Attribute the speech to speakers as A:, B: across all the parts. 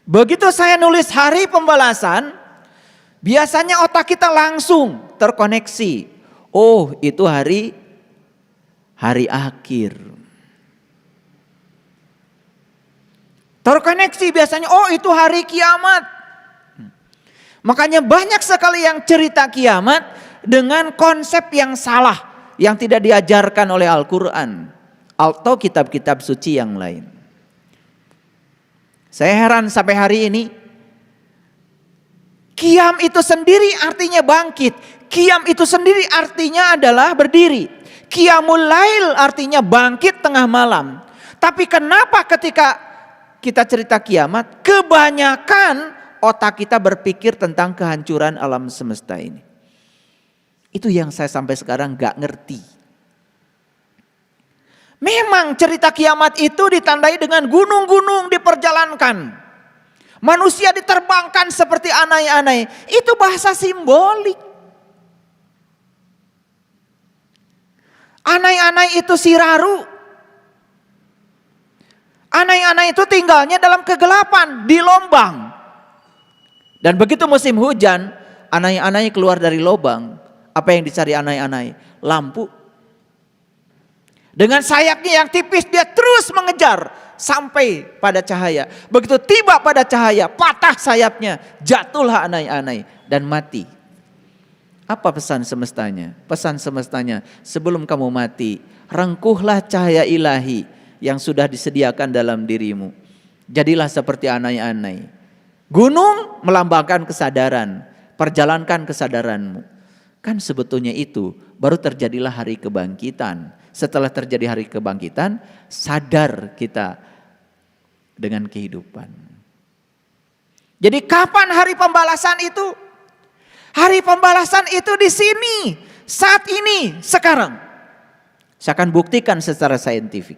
A: Begitu saya nulis hari pembalasan, biasanya otak kita langsung terkoneksi. Oh, itu hari akhir. Terkoneksi biasanya, oh itu hari kiamat. Makanya banyak sekali yang cerita kiamat dengan konsep yang salah, yang tidak diajarkan oleh Al-Quran atau kitab-kitab suci yang lain. Saya heran sampai hari ini, qiyam itu sendiri artinya bangkit. Qiyam itu sendiri artinya adalah berdiri. Qiyamul lail artinya bangkit tengah malam. Tapi kenapa ketika kita cerita kiamat, kebanyakan otak kita berpikir tentang kehancuran alam semesta ini. Itu yang saya sampai sekarang gak ngerti. Memang cerita kiamat itu ditandai dengan gunung-gunung diperjalankan. Manusia diterbangkan seperti anai-anai. Itu bahasa simbolik. Anai-anai itu siraru. Anai-anai itu tinggalnya dalam kegelapan, di lubang. Dan begitu musim hujan, anai-anai keluar dari lubang. Apa yang dicari anai-anai? Lampu. Dengan sayapnya yang tipis dia terus mengejar sampai pada cahaya. Begitu tiba pada cahaya, patah sayapnya, jatuhlah anai-anai dan mati. Apa pesan semestanya? Pesan semestanya, sebelum kamu mati, rengkuhlah cahaya ilahi yang sudah disediakan dalam dirimu. Jadilah seperti anai-anai. Gunung melambangkan kesadaran, perjalankan kesadaranmu. Kan sebetulnya itu baru terjadilah hari kebangkitan. Setelah terjadi hari kebangkitan, sadar kita dengan kehidupan. Jadi kapan hari pembalasan itu? Hari pembalasan itu di sini, saat ini, sekarang. Saya akan buktikan secara saintifik.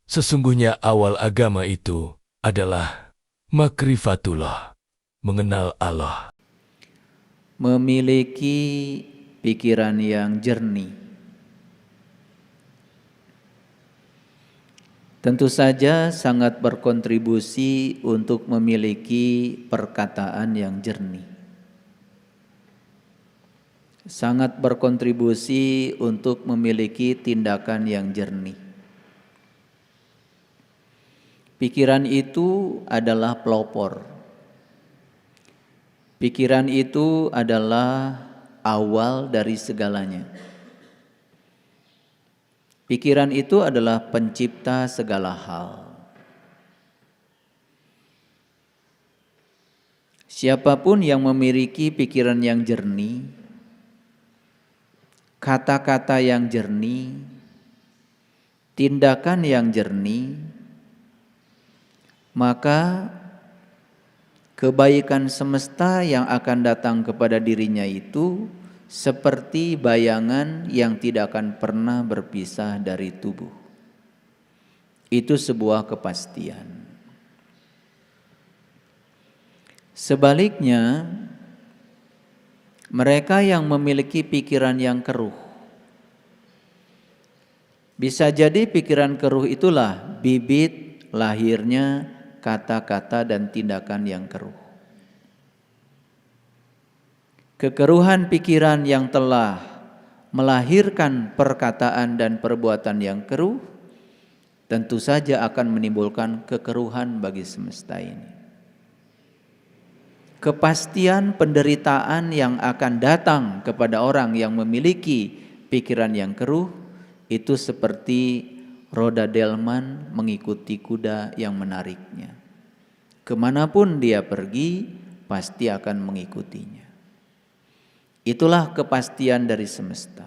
B: Sesungguhnya awal agama itu adalah makrifatullah, mengenal Allah.
A: Memiliki pikiran yang jernih. Tentu saja sangat berkontribusi untuk memiliki perkataan yang jernih. Sangat berkontribusi untuk memiliki tindakan yang jernih. Pikiran itu adalah pelopor. Pikiran itu adalah awal dari segalanya. Pikiran itu adalah pencipta segala hal. Siapapun yang memiliki pikiran yang jernih, kata-kata yang jernih, tindakan yang jernih, maka kebaikan semesta yang akan datang kepada dirinya itu seperti bayangan yang tidak akan pernah berpisah dari tubuh. Itu sebuah kepastian. Sebaliknya, mereka yang memiliki pikiran yang keruh, bisa jadi pikiran keruh itulah bibit lahirnya kata-kata dan tindakan yang keruh. Kekeruhan pikiran yang telah melahirkan perkataan dan perbuatan yang keruh tentu saja akan menimbulkan kekeruhan bagi semesta ini. Kepastian penderitaan yang akan datang kepada orang yang memiliki pikiran yang keruh itu seperti roda delman mengikuti kuda yang menariknya. Kemanapun dia pergi, pasti akan mengikutinya. Itulah kepastian dari semesta.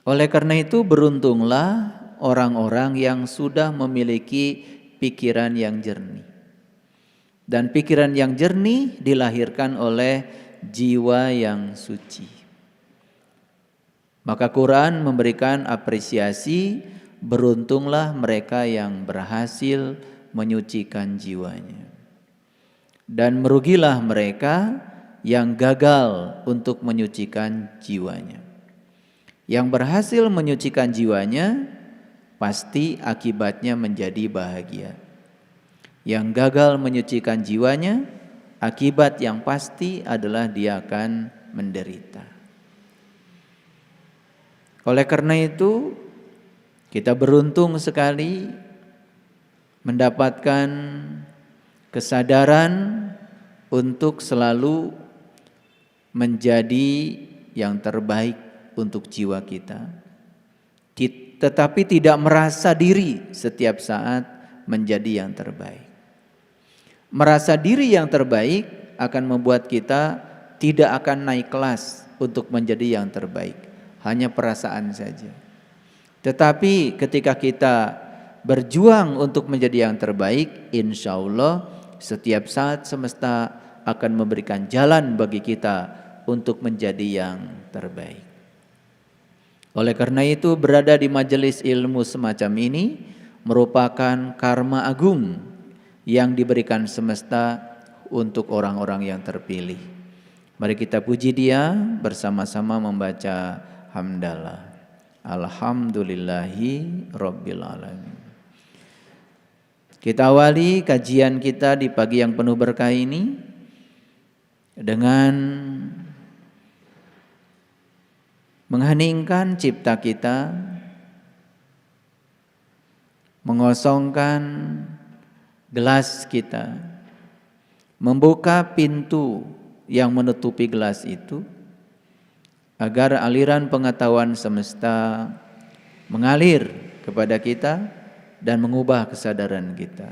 A: Oleh karena itu beruntunglah orang-orang yang sudah memiliki pikiran yang jernih. Dan pikiran yang jernih dilahirkan oleh jiwa yang suci. Maka Quran memberikan apresiasi, beruntunglah mereka yang berhasil menyucikan jiwanya. Dan merugilah mereka yang gagal untuk menyucikan jiwanya. Yang berhasil menyucikan jiwanya pasti akibatnya menjadi bahagia. Yang gagal menyucikan jiwanya, akibat yang pasti adalah dia akan menderita. Oleh karena itu, kita beruntung sekali mendapatkan kesadaran untuk selalu menjadi yang terbaik untuk jiwa kita. Tetapi tidak merasa diri setiap saat menjadi yang terbaik. Merasa diri yang terbaik akan membuat kita tidak akan naik kelas untuk menjadi yang terbaik. Hanya perasaan saja. Tetapi ketika kita berjuang untuk menjadi yang terbaik, insya Allah setiap saat semesta akan memberikan jalan bagi kita untuk menjadi yang terbaik. Oleh karena itu, berada di majelis ilmu semacam ini merupakan karma agung yang diberikan semesta untuk orang-orang yang terpilih. Mari kita puji Dia bersama-sama membaca hamdalah. Alhamdulillahi Rabbil Alamin. Kita awali kajian kita di pagi yang penuh berkah ini dengan mengheningkan cipta kita, mengosongkan gelas kita, membuka pintu yang menutupi gelas itu, agar aliran pengetahuan semesta mengalir kepada kita dan mengubah kesadaran kita.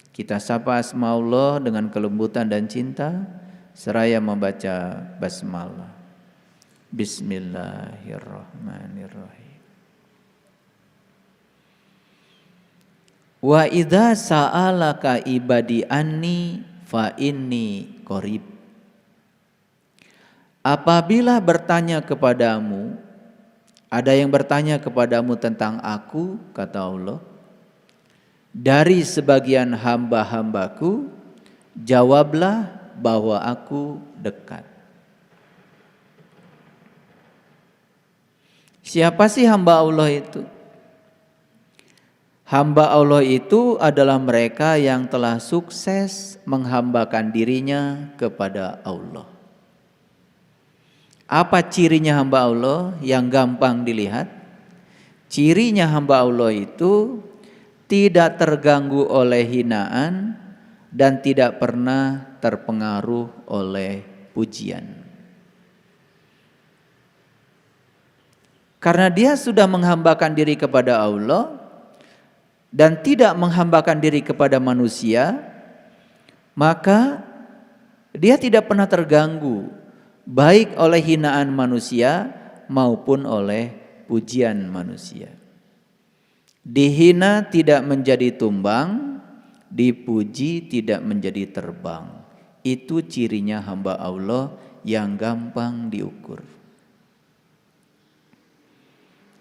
A: Kita sapa asma Allah dengan kelembutan dan cinta seraya membaca basmalah. Bismillahirrahmanirrahim. Wa idza sa'alaka ibadi anni fa inni qarib. Apabila bertanya kepadamu, ada yang bertanya kepadamu tentang aku, kata Allah, dari sebagian hamba-hambaku, jawablah bahwa aku dekat. Siapa sih hamba Allah itu? Hamba Allah itu adalah mereka yang telah sukses menghambakan dirinya kepada Allah. Apa cirinya hamba Allah yang gampang dilihat? Cirinya hamba Allah itu tidak terganggu oleh hinaan dan tidak pernah terpengaruh oleh pujian. Karena dia sudah menghambakan diri kepada Allah dan tidak menghambakan diri kepada manusia, maka dia tidak pernah terganggu baik oleh hinaan manusia maupun oleh pujian manusia. Dihina tidak menjadi tumbang, dipuji tidak menjadi terbang. Itu cirinya hamba Allah yang gampang diukur.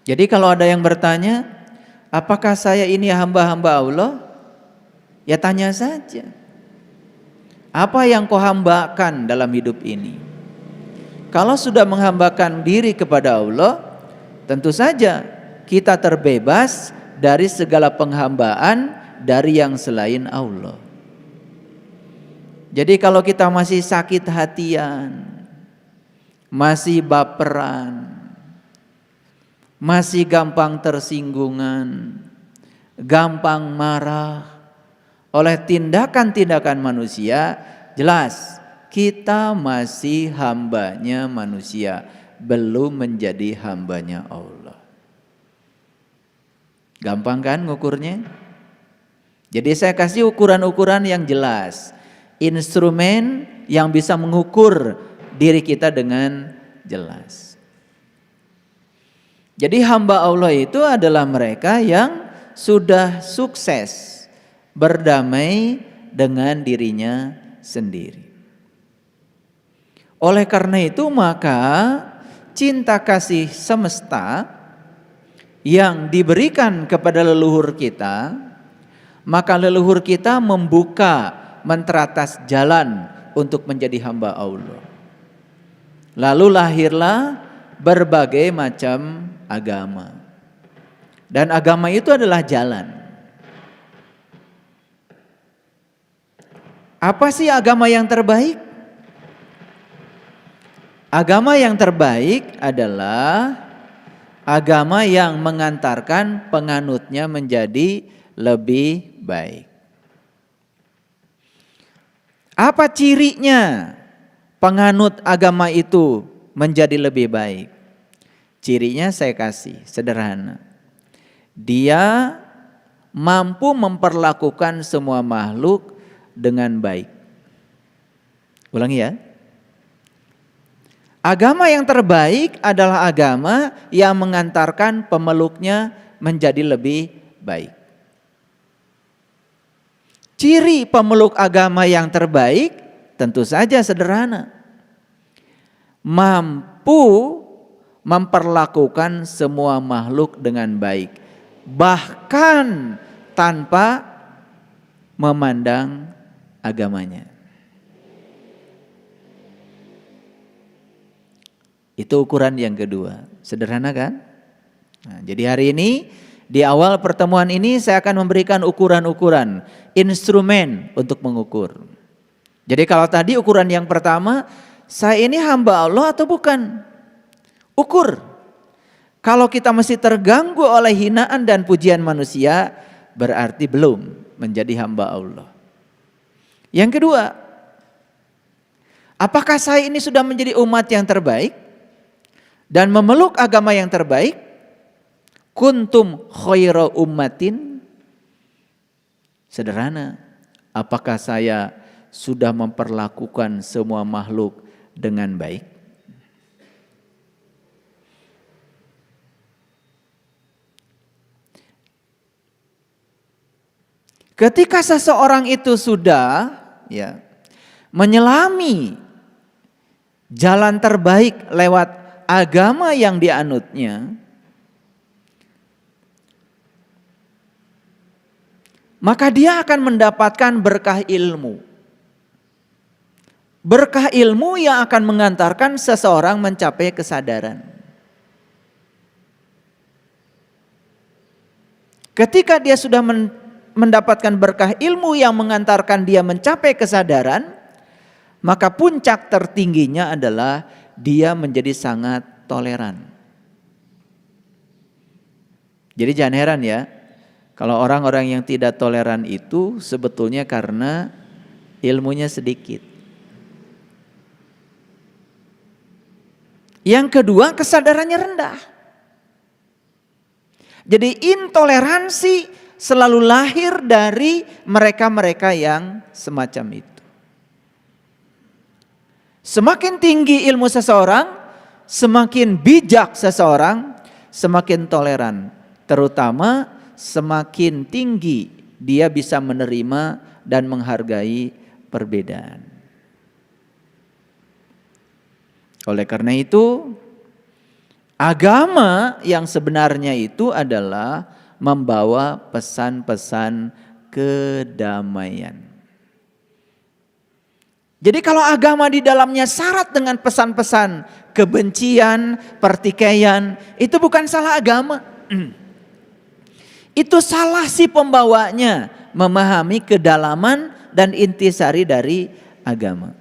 A: Jadi kalau ada yang bertanya, apakah saya ini hamba-hamba Allah? Ya tanya saja. Apa yang kau hambakan dalam hidup ini? Kalau sudah menghambakan diri kepada Allah, tentu saja kita terbebas dari segala penghambaan dari yang selain Allah. Jadi kalau kita masih sakit hatian, masih baperan, masih gampang tersinggungan, gampang marah oleh tindakan-tindakan manusia, jelas kita masih hambanya manusia, belum menjadi hambanya Allah. Gampang kan ngukurnya? Jadi saya kasih ukuran-ukuran yang jelas, instrumen yang bisa mengukur diri kita dengan jelas. Jadi hamba Allah itu adalah mereka yang sudah sukses berdamai dengan dirinya sendiri. Oleh karena itu maka cinta kasih semesta yang diberikan kepada leluhur kita, maka leluhur kita membuka menteratas jalan untuk menjadi hamba Allah. Lalu lahirlah berbagai macam agama. Dan agama itu adalah jalan. Apa sih agama yang terbaik? Agama yang terbaik adalah agama yang mengantarkan penganutnya menjadi lebih baik. Apa cirinya penganut agama itu menjadi lebih baik? Cirinya saya kasih sederhana. Dia mampu memperlakukan semua makhluk dengan baik. Ulangi ya. Agama yang terbaik adalah agama yang mengantarkan pemeluknya menjadi lebih baik. Ciri pemeluk agama yang terbaik tentu saja sederhana. Mampu memperlakukan semua makhluk dengan baik. Bahkan tanpa memandang agamanya. Itu ukuran yang kedua. Sederhana kan? Nah, jadi hari ini di awal pertemuan ini saya akan memberikan ukuran-ukuran, instrumen untuk mengukur. Jadi kalau tadi ukuran yang pertama, saya ini hamba Allah atau bukan? Ukur. Kalau kita masih terganggu oleh hinaan dan pujian manusia, berarti belum menjadi hamba Allah. Yang kedua, apakah saya ini sudah menjadi umat yang terbaik dan memeluk agama yang terbaik? Kuntum khaira ummatin. Sederhana, apakah saya sudah memperlakukan semua makhluk dengan baik? Ketika seseorang itu sudah menyelami jalan terbaik lewat agama yang dianutnya, maka dia akan mendapatkan berkah ilmu. Berkah ilmu yang akan mengantarkan seseorang mencapai kesadaran. Ketika dia sudah mendapatkan berkah ilmu yang mengantarkan dia mencapai kesadaran, maka puncak tertingginya adalah dia menjadi sangat toleran. Jadi jangan heran ya, kalau orang-orang yang tidak toleran itu sebetulnya karena ilmunya sedikit. Yang kedua, kesadarannya rendah. Jadi intoleransi selalu lahir dari mereka-mereka yang semacam itu. Semakin tinggi ilmu seseorang, semakin bijak seseorang, semakin toleran. Terutama semakin tinggi dia bisa menerima dan menghargai perbedaan. Oleh karena itu, agama yang sebenarnya itu adalah membawa pesan-pesan kedamaian. Jadi kalau agama di dalamnya syarat dengan pesan-pesan kebencian, pertikaian, itu bukan salah agama. Itu salah si pembawanya memahami kedalaman dan intisari dari agama.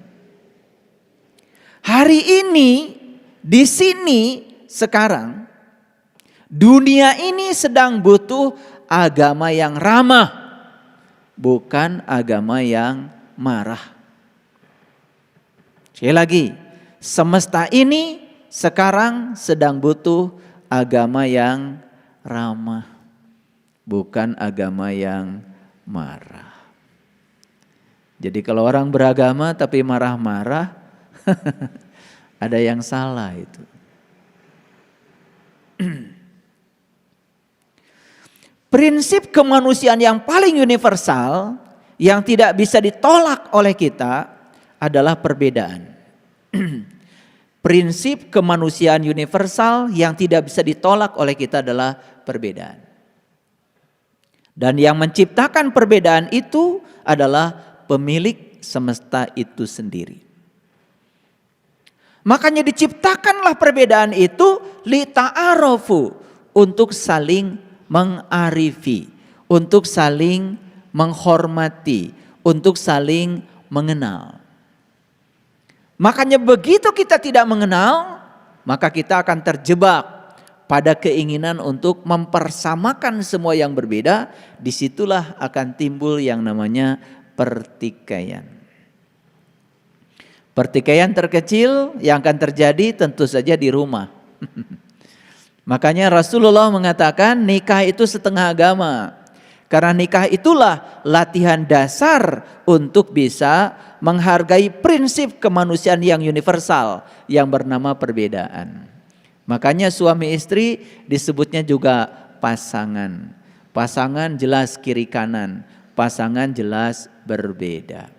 A: Hari ini, di sini, sekarang, dunia ini sedang butuh agama yang ramah, bukan agama yang marah. Sekali lagi, semesta ini sekarang sedang butuh agama yang ramah, bukan agama yang marah. Jadi kalau orang beragama tapi marah-marah, ada yang salah itu. Prinsip kemanusiaan yang paling universal yang tidak bisa ditolak oleh kita adalah perbedaan. Prinsip kemanusiaan universal yang tidak bisa ditolak oleh kita adalah perbedaan. Dan yang menciptakan perbedaan itu adalah pemilik semesta itu sendiri. Makanya diciptakanlah perbedaan itu li ta'arofu, untuk saling mengarifi, untuk saling menghormati, untuk saling mengenal. Makanya begitu kita tidak mengenal, maka kita akan terjebak pada keinginan untuk mempersamakan semua yang berbeda. Disitulah akan timbul yang namanya pertikaian. Pertikaian terkecil yang akan terjadi tentu saja di rumah. Makanya Rasulullah mengatakan nikah itu setengah agama. Karena nikah itulah latihan dasar untuk bisa menghargai prinsip kemanusiaan yang universal yang bernama perbedaan. Makanya suami istri disebutnya juga pasangan. Pasangan jelas kiri kanan, pasangan jelas berbeda.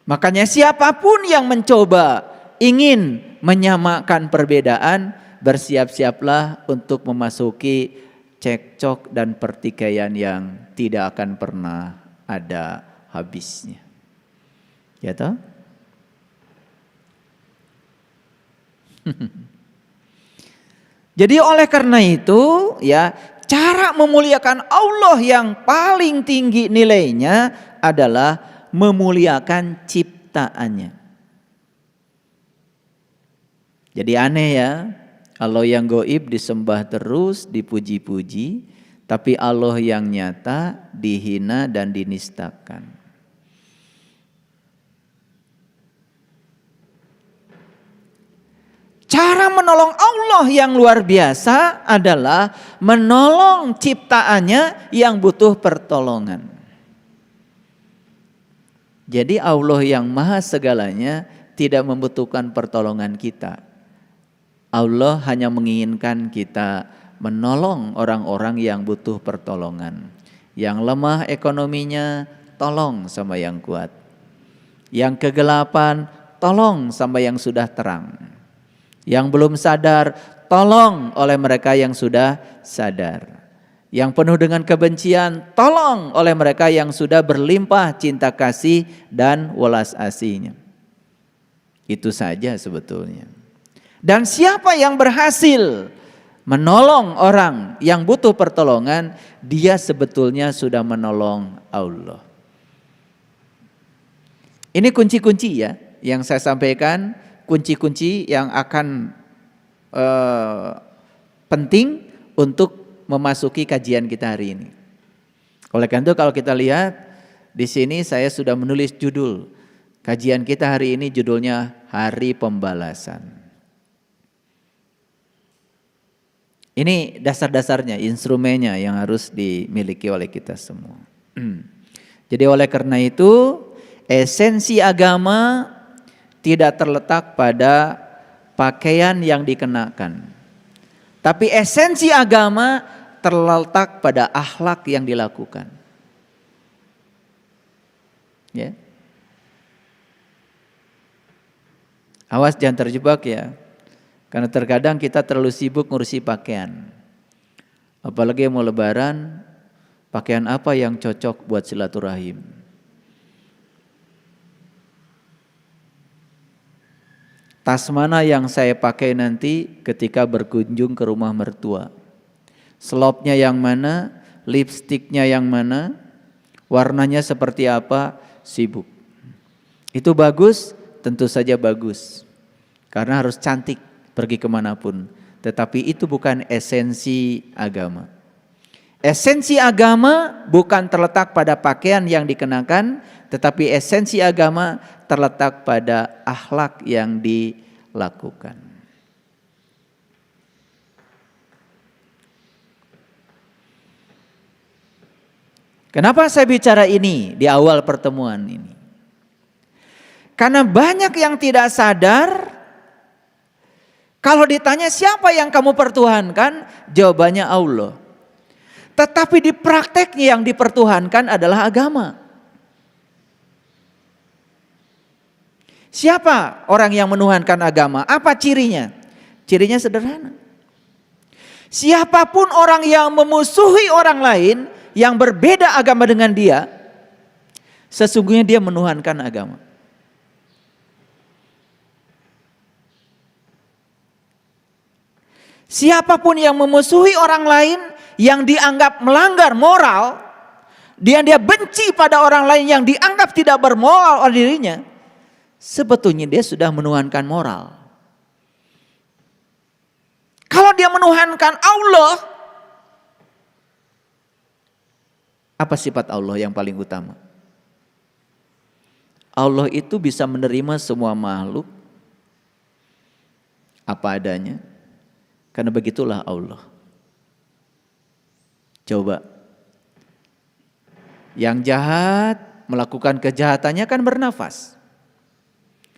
A: Makanya siapapun yang mencoba ingin menyamakan perbedaan, bersiap-siaplah untuk memasuki cekcok dan pertikaian yang tidak akan pernah ada habisnya. Ya toh? Jadi oleh karena itu ya, cara memuliakan Allah yang paling tinggi nilainya adalah memuliakan ciptaannya. Jadi aneh ya, Allah yang goib disembah terus, dipuji-puji, tapi Allah yang nyata dihina dan dinistakan. Cara menolong Allah yang luar biasa adalah menolong ciptaannya yang butuh pertolongan. Jadi Allah yang maha segalanya tidak membutuhkan pertolongan kita. Allah hanya menginginkan kita menolong orang-orang yang butuh pertolongan. Yang lemah ekonominya, tolong sama yang kuat. Yang kegelapan, tolong sama yang sudah terang. Yang belum sadar, tolong oleh mereka yang sudah sadar. Yang penuh dengan kebencian, tolong oleh mereka yang sudah berlimpah cinta kasih dan welas asihnya. Itu saja sebetulnya. Dan siapa yang berhasil menolong orang yang butuh pertolongan, dia sebetulnya sudah menolong Allah. Ini kunci-kunci ya yang saya sampaikan, kunci-kunci yang akan penting untuk memasuki kajian kita hari ini. Oleh karena itu kalau kita lihat di sini saya sudah menulis judul kajian kita hari ini, judulnya Hari Pembalasan. Ini dasar-dasarnya, instrumennya yang harus dimiliki oleh kita semua. Jadi oleh karena itu, esensi agama tidak terletak pada pakaian yang dikenakan. Tapi esensi agama terletak pada akhlak yang dilakukan. Ya. Awas jangan terjebak ya. Karena terkadang kita terlalu sibuk ngurusi pakaian. Apalagi mau lebaran, pakaian apa yang cocok buat silaturahim. Tas mana yang saya pakai nanti ketika berkunjung ke rumah mertua. Slopnya yang mana, lipstiknya yang mana, warnanya seperti apa, sibuk. Itu bagus, tentu saja bagus. Karena harus cantik. Pergi kemanapun, tetapi itu bukan esensi agama. Esensi agama bukan terletak pada pakaian yang dikenakan, tetapi esensi agama terletak pada akhlak yang dilakukan. Kenapa saya bicara ini di awal pertemuan ini? Karena banyak yang tidak sadar. Kalau ditanya siapa yang kamu pertuhankan, jawabannya Allah. Tetapi di prakteknya yang dipertuhankan adalah agama. Siapa orang yang menuhankan agama? Apa cirinya? Cirinya sederhana. Siapapun orang yang memusuhi orang lain yang berbeda agama dengan dia, sesungguhnya dia menuhankan agama. Siapapun yang memusuhi orang lain yang dianggap melanggar moral, dia benci pada orang lain yang dianggap tidak bermoral oleh dirinya, sebetulnya dia sudah menuhankan moral. Kalau dia menuhankan Allah, apa sifat Allah yang paling utama? Allah itu bisa menerima semua makhluk apa adanya, karena begitulah Allah. Coba, yang jahat melakukan kejahatannya kan bernafas,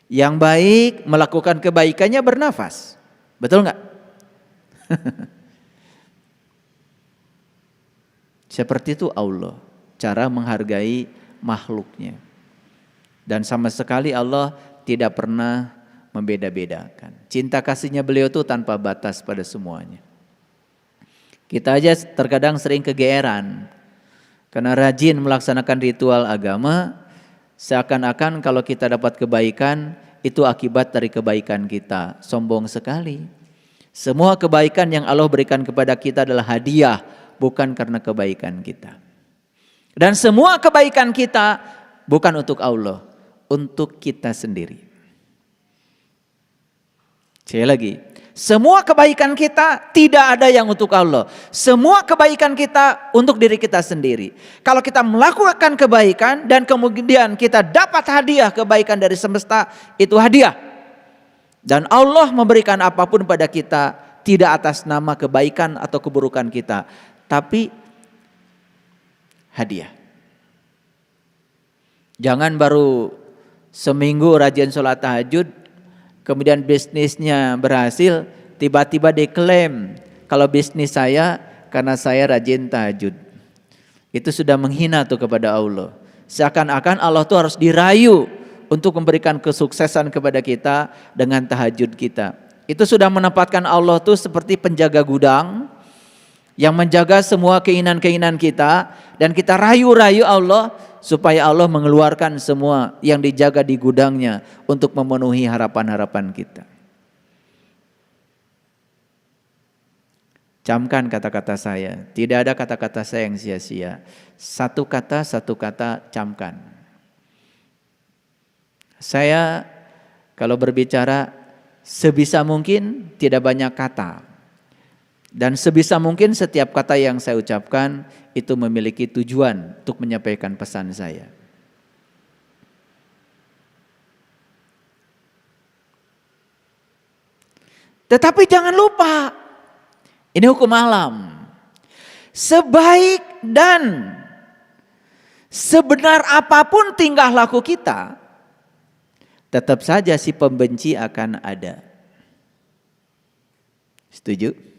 A: yang baik melakukan kebaikannya bernafas, betul nggak? Seperti itu Allah cara menghargai makhluknya. Dan sama sekali Allah tidak pernah membeda-bedakan. Cinta kasihnya beliau itu tanpa batas pada semuanya. Kita aja terkadang sering kegeeran karena rajin melaksanakan ritual agama, seakan-akan kalau kita dapat kebaikan itu akibat dari kebaikan kita. Sombong sekali. Semua kebaikan yang Allah berikan kepada kita adalah hadiah, bukan karena kebaikan kita. Dan semua kebaikan kita bukan untuk Allah, untuk kita sendiri. Sekali lagi, semua kebaikan kita tidak ada yang untuk Allah. Semua kebaikan kita untuk diri kita sendiri. Kalau kita melakukan kebaikan dan kemudian kita dapat hadiah kebaikan dari semesta, itu hadiah. Dan Allah memberikan apapun pada kita tidak atas nama kebaikan atau keburukan kita, tapi hadiah. Jangan baru seminggu rajin sholat tahajud, kemudian bisnisnya berhasil, tiba-tiba diklaim kalau bisnis saya karena saya rajin tahajud. Itu sudah menghina tuh kepada Allah. Seakan-akan Allah tuh harus dirayu untuk memberikan kesuksesan kepada kita dengan tahajud kita. Itu sudah menempatkan Allah tuh seperti penjaga gudang yang menjaga semua keinginan-keinginan kita, dan kita rayu-rayu Allah supaya Allah mengeluarkan semua yang dijaga di gudangnya untuk memenuhi harapan-harapan kita. Camkan kata-kata saya, tidak ada kata-kata saya yang sia-sia. Satu kata camkan. Saya kalau berbicara sebisa mungkin tidak banyak kata. Dan sebisa mungkin setiap kata yang saya ucapkan itu memiliki tujuan untuk menyampaikan pesan saya. Tetapi jangan lupa, ini hukum alam. Sebaik dan sebenar apapun tingkah laku kita, tetap saja si pembenci akan ada. Setuju?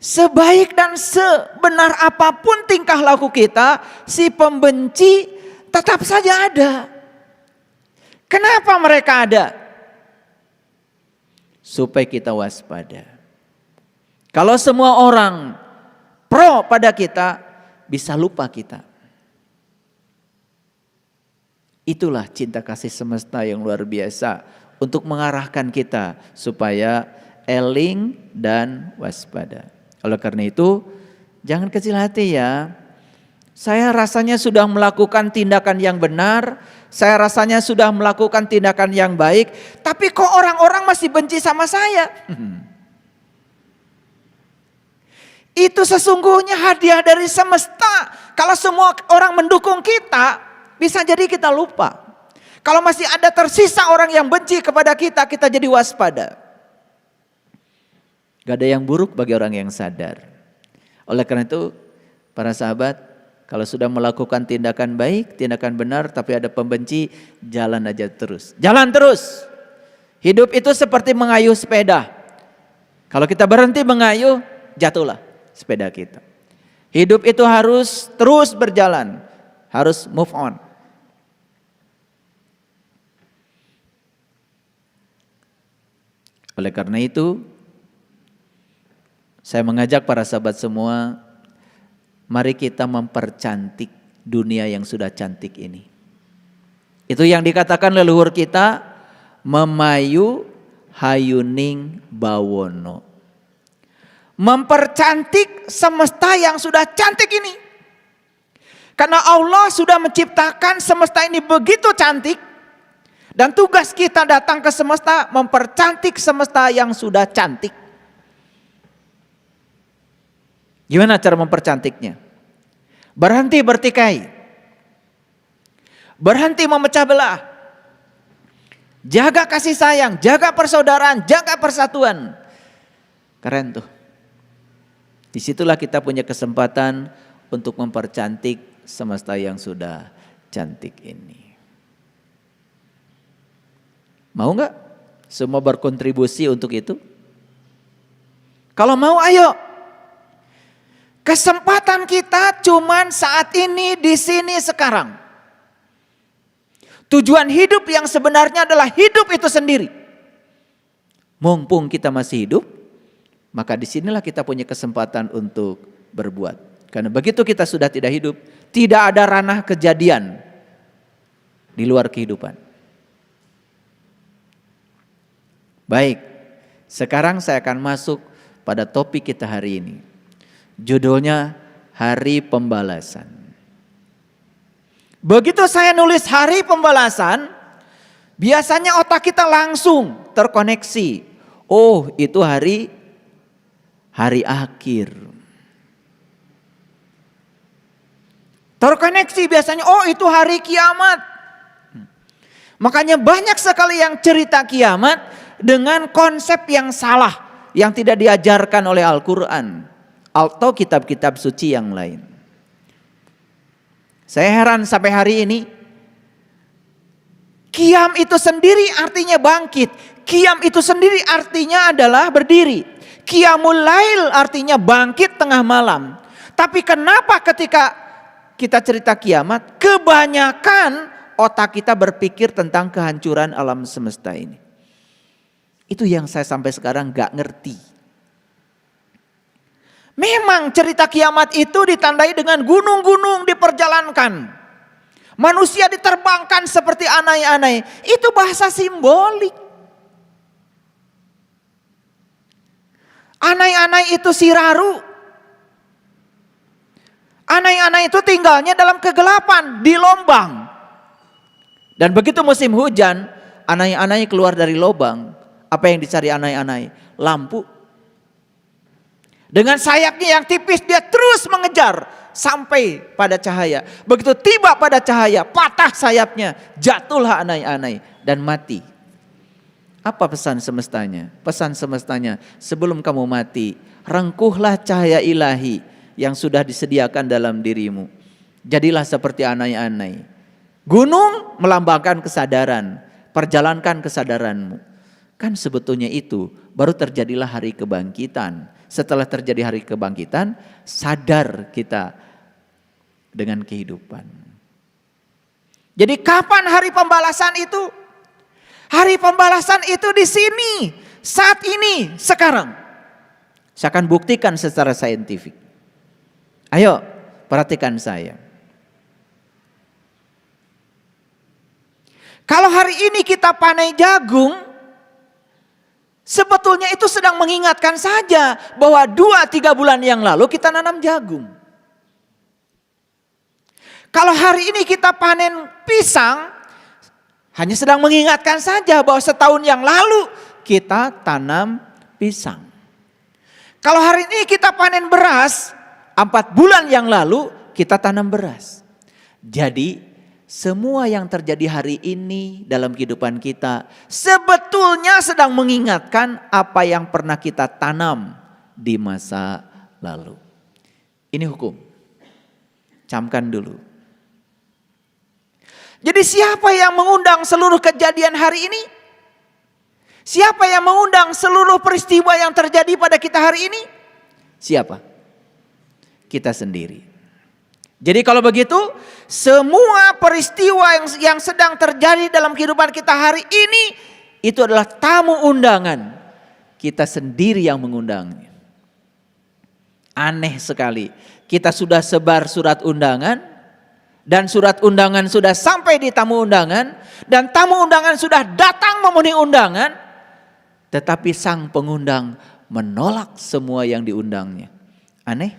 A: Sebaik dan sebenar apapun tingkah laku kita, si pembenci tetap saja ada. Kenapa mereka ada? Supaya kita waspada. Kalau semua orang pro pada kita, bisa lupa kita. Itulah cinta kasih semesta yang luar biasa untuk mengarahkan kita supaya eling dan waspada. Oleh karena itu, jangan kecil hati ya. Saya rasanya sudah melakukan tindakan yang benar, saya rasanya sudah melakukan tindakan yang baik, tapi kok orang-orang masih benci sama saya? Itu sesungguhnya hadiah dari semesta. Kalau semua orang mendukung kita, bisa jadi kita lupa. Kalau masih ada tersisa orang yang benci kepada kita, kita jadi waspada. Gak ada yang buruk bagi orang yang sadar. Oleh karena itu, para sahabat, kalau sudah melakukan tindakan baik, tindakan benar, tapi ada pembenci, jalan aja terus. Jalan terus. Hidup itu seperti mengayuh sepeda. Kalau kita berhenti mengayuh, jatuhlah sepeda kita. Hidup itu harus terus berjalan, harus move on. Oleh karena itu, saya mengajak para sahabat semua, mari kita mempercantik dunia yang sudah cantik ini. Itu yang dikatakan leluhur kita, memayu hayuning bawono. mempercantik semesta yang sudah cantik ini. Karena Allah sudah menciptakan semesta ini begitu cantik, dan tugas kita datang ke semesta mempercantik semesta yang sudah cantik. Gimana cara mempercantiknya? Berhenti bertikai, berhenti memecah belah, jaga kasih sayang, jaga persaudaraan, jaga persatuan. Keren tuh. Disitulah kita punya kesempatan untuk mempercantik semesta yang sudah cantik ini. Mau nggak semua berkontribusi untuk itu? Kalau mau, ayo. Kesempatan kita cuman saat ini, di sini, sekarang. Tujuan hidup yang sebenarnya adalah hidup itu sendiri. Mumpung kita masih hidup, maka disinilah kita punya kesempatan untuk berbuat. Karena begitu kita sudah tidak hidup, tidak ada ranah kejadian di luar kehidupan. Baik, sekarang saya akan masuk pada topik kita hari ini. Judulnya Hari Pembalasan. Begitu saya nulis Hari Pembalasan, biasanya otak kita langsung terkoneksi. Oh, itu hari akhir. Terkoneksi biasanya, oh itu hari kiamat. Makanya banyak sekali yang cerita kiamat dengan konsep yang salah, yang tidak diajarkan oleh Al-Quran atau kitab-kitab suci yang lain. Saya heran sampai hari ini, Qiyam itu sendiri artinya bangkit. Qiyam itu sendiri artinya adalah berdiri. Qiyamul lail artinya bangkit tengah malam. Tapi kenapa ketika kita cerita kiamat, kebanyakan otak kita berpikir tentang kehancuran alam semesta ini. Itu yang saya sampai sekarang gak ngerti. Memang cerita kiamat itu ditandai dengan gunung-gunung diperjalankan. Manusia diterbangkan seperti anai-anai. Itu bahasa simbolik. Anai-anai itu siraru. Anai-anai itu tinggalnya dalam kegelapan, di lubang. Dan begitu musim hujan, anai-anai keluar dari lubang. Apa yang dicari anai-anai? Lampu. Dengan sayapnya yang tipis dia terus mengejar sampai pada cahaya. Begitu tiba pada cahaya, patah sayapnya, jatuhlah anai-anai dan mati. Apa pesan semestanya? Pesan semestanya, sebelum kamu mati, rengkuhlah cahaya ilahi yang sudah disediakan dalam dirimu. Jadilah seperti anai-anai. Gunung melambangkan kesadaran, perjalankan kesadaranmu. Kan sebetulnya itu baru terjadilah hari kebangkitan. Setelah terjadi hari kebangkitan, sadar kita dengan kehidupan. Jadi kapan hari pembalasan itu? Hari pembalasan itu di sini, saat ini, sekarang. Saya akan buktikan secara saintifik. Ayo, perhatikan saya. Kalau hari ini kita panen jagung, sebetulnya itu sedang mengingatkan saja bahwa 2-3 bulan yang lalu kita nanam jagung. Kalau hari ini kita panen pisang, hanya sedang mengingatkan saja bahwa setahun yang lalu kita tanam pisang. Kalau hari ini kita panen beras, 4 bulan yang lalu kita tanam beras. Jadi semua yang terjadi hari ini dalam kehidupan kita sebetulnya sedang mengingatkan apa yang pernah kita tanam di masa lalu. Ini hukum. Camkan dulu. Jadi siapa yang mengundang seluruh kejadian hari ini? Siapa yang mengundang seluruh peristiwa yang terjadi pada kita hari ini? Siapa? Kita sendiri. Jadi kalau begitu, semua peristiwa yang sedang terjadi dalam kehidupan kita hari ini, itu adalah tamu undangan. Kita sendiri yang mengundangnya. Aneh sekali. Kita sudah sebar surat undangan, dan surat undangan sudah sampai di tamu undangan, dan tamu undangan sudah datang memenuhi undangan, tetapi sang pengundang menolak semua yang diundangnya. Aneh?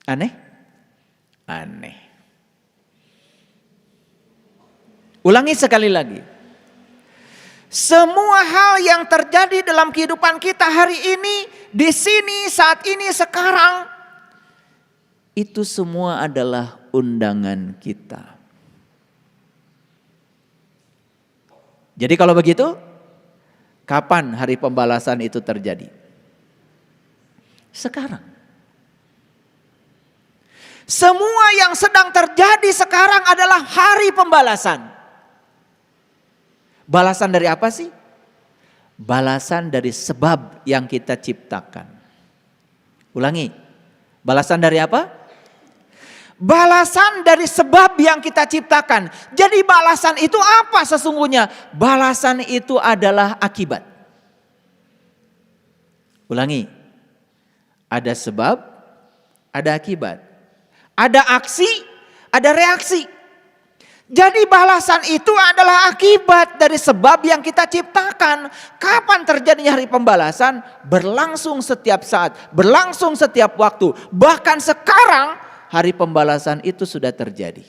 A: Aneh? Aneh. Ulangi sekali lagi. Semua hal yang terjadi dalam kehidupan kita hari ini, di sini, saat ini, sekarang, itu semua adalah undangan kita. Jadi kalau begitu, kapan hari pembalasan itu terjadi? Sekarang. Semua yang sedang terjadi sekarang adalah hari pembalasan. Balasan dari apa sih? Balasan dari sebab yang kita ciptakan. Ulangi. Balasan dari apa? Balasan dari sebab yang kita ciptakan. Jadi balasan itu apa sesungguhnya? Balasan itu adalah akibat. Ulangi. Ada sebab, ada akibat. Ada aksi, ada reaksi. Jadi balasan itu adalah akibat dari sebab yang kita ciptakan. Kapan terjadinya hari pembalasan? Berlangsung setiap saat, berlangsung setiap waktu. Bahkan sekarang hari pembalasan itu sudah terjadi.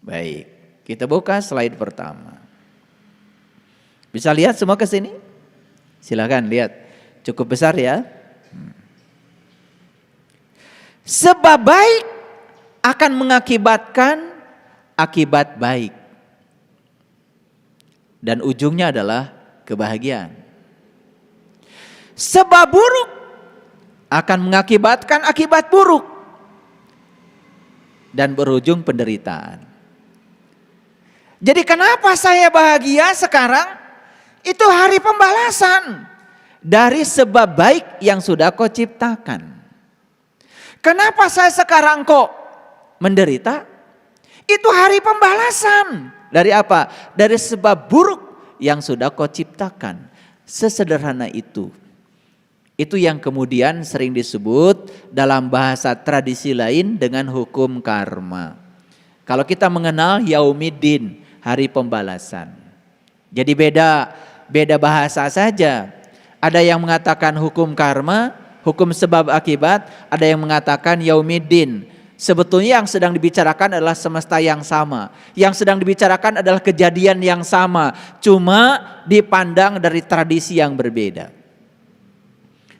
A: Baik, kita buka slide pertama. Bisa lihat semua ke sini? Silakan lihat. Cukup besar ya. Sebab baik akan mengakibatkan akibat baik. Dan ujungnya adalah kebahagiaan. Sebab buruk akan mengakibatkan akibat buruk. Dan berujung penderitaan. Jadi kenapa saya bahagia sekarang? Itu hari pembalasan. Dari sebab baik yang sudah kau ciptakan. Kenapa saya sekarang kok menderita? Itu hari pembalasan. Dari apa? Dari sebab buruk yang sudah kau ciptakan. Sesederhana itu. Itu yang kemudian sering disebut dalam bahasa tradisi lain dengan hukum karma. Kalau kita mengenal Yaumiddin, hari pembalasan. Jadi beda bahasa saja. Ada yang mengatakan hukum karma, hukum sebab akibat, ada yang mengatakan Yaumiddin. Sebetulnya yang sedang dibicarakan adalah semesta yang sama. Yang sedang dibicarakan adalah kejadian yang sama. Cuma dipandang dari tradisi yang berbeda.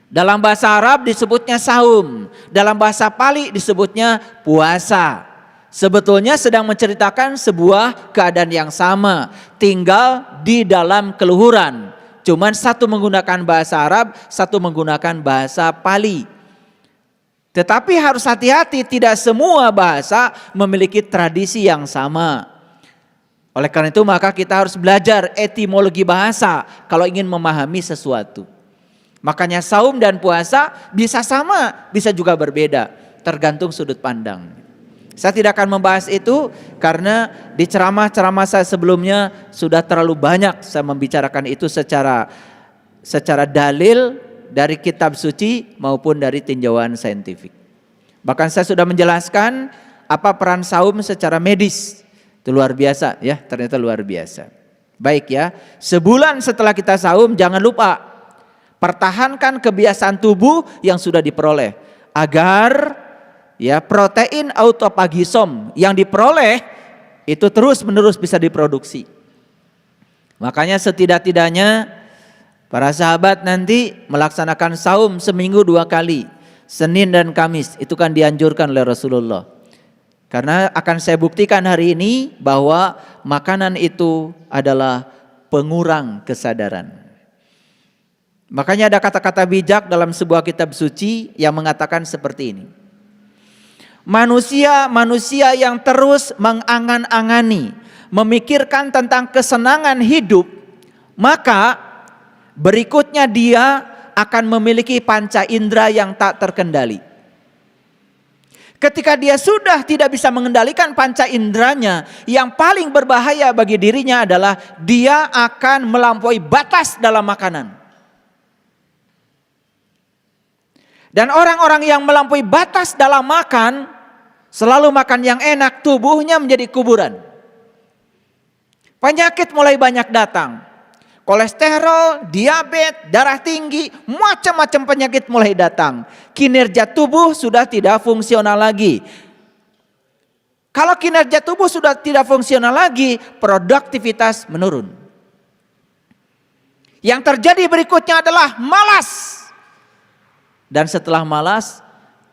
A: Dalam bahasa Arab disebutnya saum. Dalam bahasa Pali disebutnya puasa. Sebetulnya sedang menceritakan sebuah keadaan yang sama. Tinggal di dalam keluhuran. Cuman satu menggunakan bahasa Arab, satu menggunakan bahasa Pali. Tetapi harus hati-hati, tidak semua bahasa memiliki tradisi yang sama. Oleh karena itu maka kita harus belajar etimologi bahasa kalau ingin memahami sesuatu. Makanya saum dan puasa bisa sama, bisa juga berbeda, tergantung sudut pandang. Saya tidak akan membahas itu karena di ceramah-ceramah saya sebelumnya sudah terlalu banyak saya membicarakan itu secara dalil dari kitab suci maupun dari tinjauan saintifik. Bahkan saya sudah menjelaskan apa peran saum secara medis. Itu luar biasa ya, ternyata luar biasa. Baik ya, sebulan setelah kita saum jangan lupa pertahankan kebiasaan tubuh yang sudah diperoleh agar ya protein autophagisom yang diperoleh itu terus menerus bisa diproduksi. Makanya setidak-tidaknya para sahabat nanti melaksanakan saum seminggu 2 kali, Senin dan Kamis. Itu kan dianjurkan oleh Rasulullah. Karena akan saya buktikan hari ini bahwa makanan itu adalah pengurang kesadaran. Makanya ada kata-kata bijak dalam sebuah kitab suci yang mengatakan seperti ini. Manusia yang terus mengangan-angani, memikirkan tentang kesenangan hidup, maka berikutnya dia akan memiliki panca indera yang tak terkendali. Ketika dia sudah tidak bisa mengendalikan panca inderanya, yang paling berbahaya bagi dirinya adalah dia akan melampaui batas dalam makanan. Dan orang-orang yang melampaui batas dalam makan, selalu makan yang enak, tubuhnya menjadi kuburan. Penyakit mulai banyak datang. Kolesterol, diabetes, darah tinggi, macam-macam penyakit mulai datang. Kinerja tubuh sudah tidak fungsional lagi. Kalau kinerja tubuh sudah tidak fungsional lagi, produktivitas menurun. Yang terjadi berikutnya adalah malas. Dan setelah malas,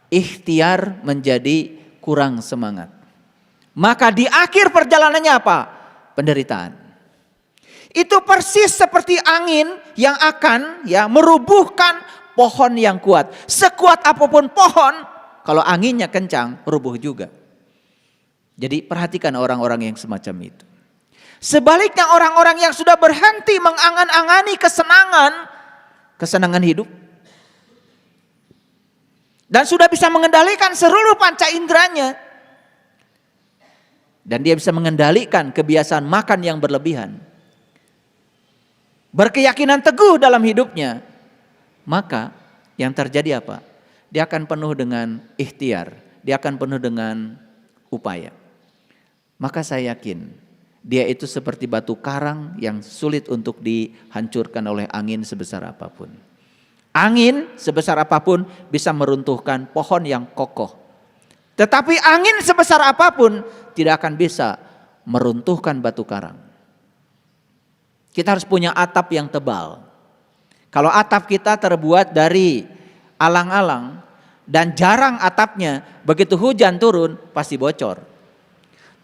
A: ikhtiar menjadi kurang semangat. Maka di akhir perjalanannya apa? Penderitaan. Itu persis seperti angin yang akan merubuhkan pohon yang kuat. Sekuat apapun pohon, kalau anginnya kencang, rubuh juga. Jadi perhatikan orang-orang yang semacam itu. Sebaliknya orang-orang yang sudah berhenti mengangan-angani kesenangan hidup, dan sudah bisa mengendalikan seluruh panca inderanya, dan dia bisa mengendalikan kebiasaan makan yang berlebihan, berkeyakinan teguh dalam hidupnya, maka yang terjadi apa? Dia akan penuh dengan ikhtiar, dia akan penuh dengan upaya. Maka saya yakin dia itu seperti batu karang yang sulit untuk dihancurkan oleh angin sebesar apapun. Angin sebesar apapun bisa meruntuhkan pohon yang kokoh. Tetapi angin sebesar apapun tidak akan bisa meruntuhkan batu karang. Kita harus punya atap yang tebal. Kalau atap kita terbuat dari alang-alang dan jarang atapnya, begitu hujan turun pasti bocor.